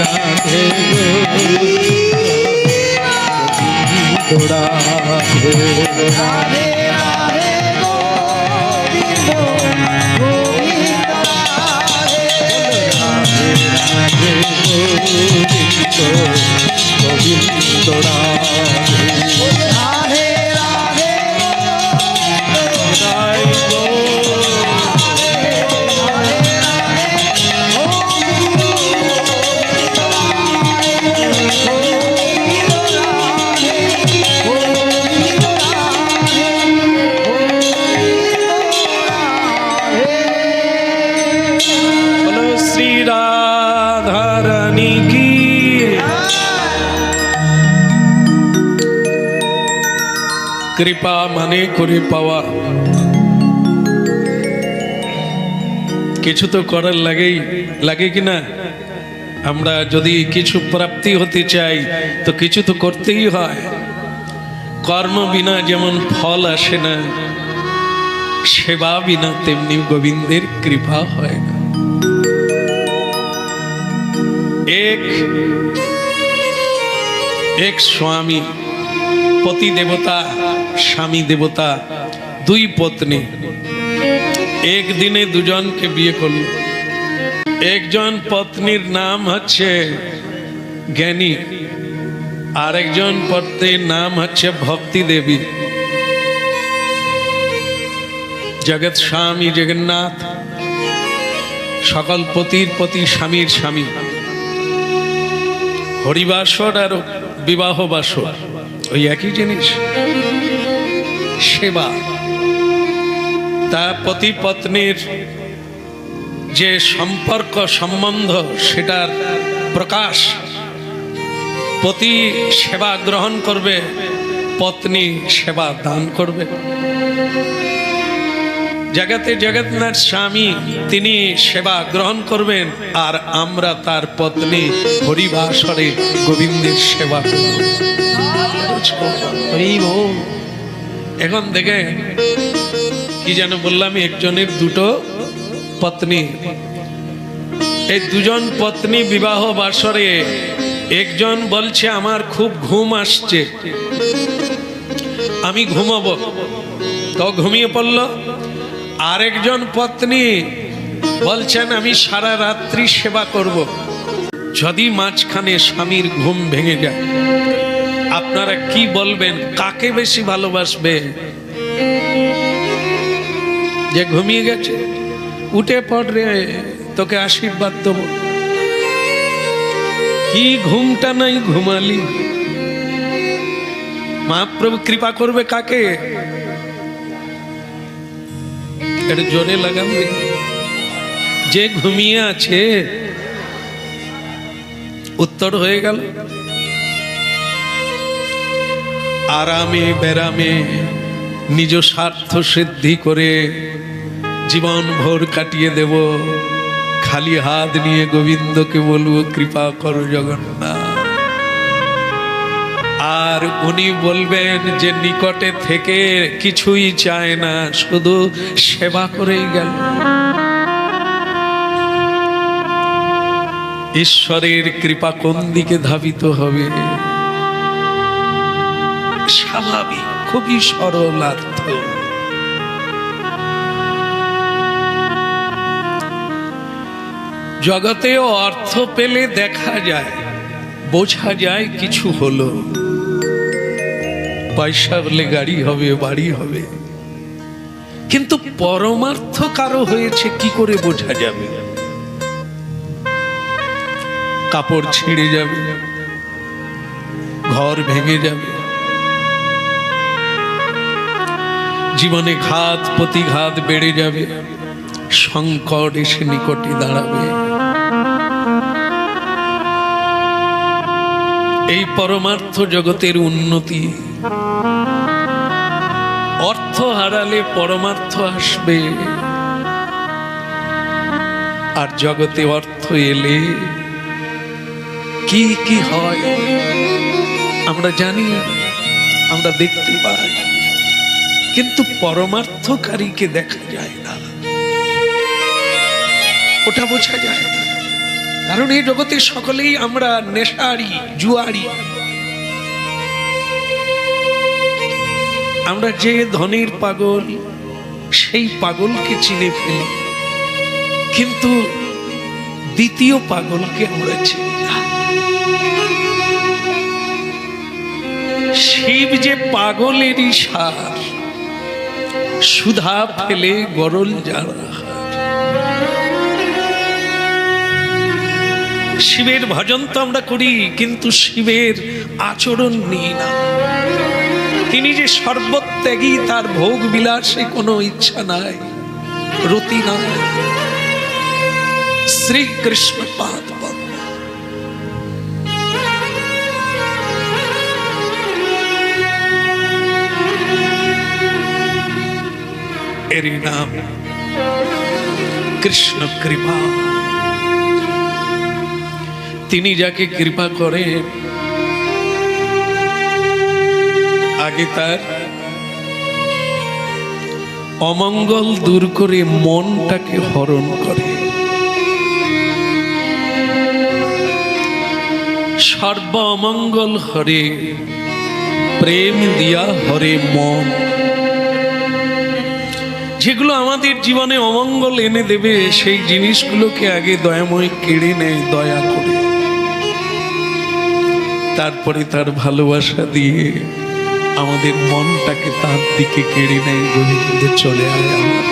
राधे राधे गोविंद राधे राधे राधे गोविंद गोविंद राधे राधे राधे गोविंद गोविंद राधे राधे राधे राय गो बोलो श्री राधा रानी की কৃপা মানে করে পাওয়া কিছু তো করার লাগে কিনা আমরা যদি কিছু প্রাপ্তি হতে চাই তো কিছু তো করতেই হয় কর্ম বিনা যেমন ফল আসে না সেবা বিনা তেমনি গোবিন্দের কৃপা হয় না এক স্বামী पति देवता स्वामी देवता दुई पत्नी एक दिने दुजन के बिये करल एक जन पत्नीर नाम हच्छे জ্ঞানী, আরেকজন পত্নীর নাম হচ্ছে ভক্তি দেবী। জগৎ স্বামী জগন্নাথ, সকল পতির পতি, স্বামীর স্বামী। হরিবাসর আর বিবাহ বাসর ওই একই জিনিস, সেবা। তা পতি পত্নীর যে সম্পর্ক সম্বন্ধ সেটার প্রকাশ, পতি সেবা গ্রহণ করবে, পত্নী সেবা দান করবে। জগতে জগন্নাথ স্বামী তিনি সেবা গ্রহণ করবেন, আর আমরা তার পত্নী হরিবাসরে গোবিন্দের সেবা করব। এখন দেখে কি যেন বললাম, একজনের দুটো পত্নী। এই দুজন পত্নী বিবাহ বাসরে একজন বলছে আমার খুব ঘুম আসছে, আমি ঘুমাবো, তো ঘুমিয়ে পড়ল। আরেকজন পত্নী বলছেন আমি সারা রাত্রি সেবা করব। যদি মাঝখানে স্বামীর ঘুম ভেঙে যায়, আপনারা কি বলবেন, কাকে বেশি ভালোবাসবে? যে ঘুমিয়ে গেছে, উঠে পড় রে, তোকে আশীর্বাদ দেব। কি ঘুমটা নাই ঘুমালি, মহাপ্রভু কৃপা করবে কাকে? এটা জোরে লাগান। যে ঘুমিয়ে আছে, উত্তর হয়ে গেল। আরামে বেরামে নিজ স্বার্থ সিদ্ধি করে জীবন ভোর কাটিয়ে দেব, খালি হাত নিয়ে গোবিন্দকে বলবো কৃপা করো জগন্নাথ। আর উনি বলবেন যে নিকটে থেকে কিছুই চায় না, শুধু সেবা করেই গেল। ঈশ্বরের কৃপা কোন দিকে ধাবিত হবে? স্বাভাবিক, খুবই সরলার্থ। জগতেও অর্থ পেলে দেখা যায়, বোঝা যায় কিছু হলো। পয়সা হলে গাড়ি হবে, বাড়ি হবে, কিন্তু পরমার্থ কারো হয়েছে কি করে বোঝা যাবে? কাপড় ছিঁড়ে যাবে, ঘর ভেঙে যাবে, জীবনে ঘাত প্রতিঘাত বেড়ে যাবে, সংকট এসে নিকটে দাঁড়াবে। এই পরমার্থ জগতের উন্নতি। অর্থ হারালে পরমার্থ আসবে, আর জগতে অর্থ এলে কি কি হয় আমরা জানি, আমরা দেখতে পাই, কিন্তু পরমার্থকারীকে দেখা যায় না, ওটা বোঝা যায় না। কারণ এই জগতে সকলেই আমরা নেশারি, জুয়ারি। আমরা যে ধনের পাগল, সেই পাগলকে চিনে ফেলি, কিন্তু দ্বিতীয় পাগলকে আমরা চিনি না। শিব যে পাগলেরই সার, সুধা ফেলে গরল যারা। শিবের ভজন তো আমরা করি, কিন্তু শিবের আচরণ নিই না। তিনি যে সর্বত্যাগী, তার ভোগ বিলাসে কোনো ইচ্ছা নাই, রতি নাই। শ্রীকৃষ্ণ পাদ পদ্ম, এরই নাম কৃষ্ণ কৃপা। তিনি যাকে কৃপা করে, আগে তার অমঙ্গল দূর করে মনটাকে হরণ করে। সর্ব অমঙ্গল হরে, প্রেম দিয়া হরে মন। যেগুলো আমাদের জীবনে অমঙ্গল এনে দেবে, সেই জিনিসগুলোকে আগে দয়াময় কেড়ে নেয় দয়া করে। তারপরে তার ভালোবাসা দিয়ে আমাদের মনটাকে তার দিকে কেড়ে নেয়। গোবিন্দ চলে আয় আমার।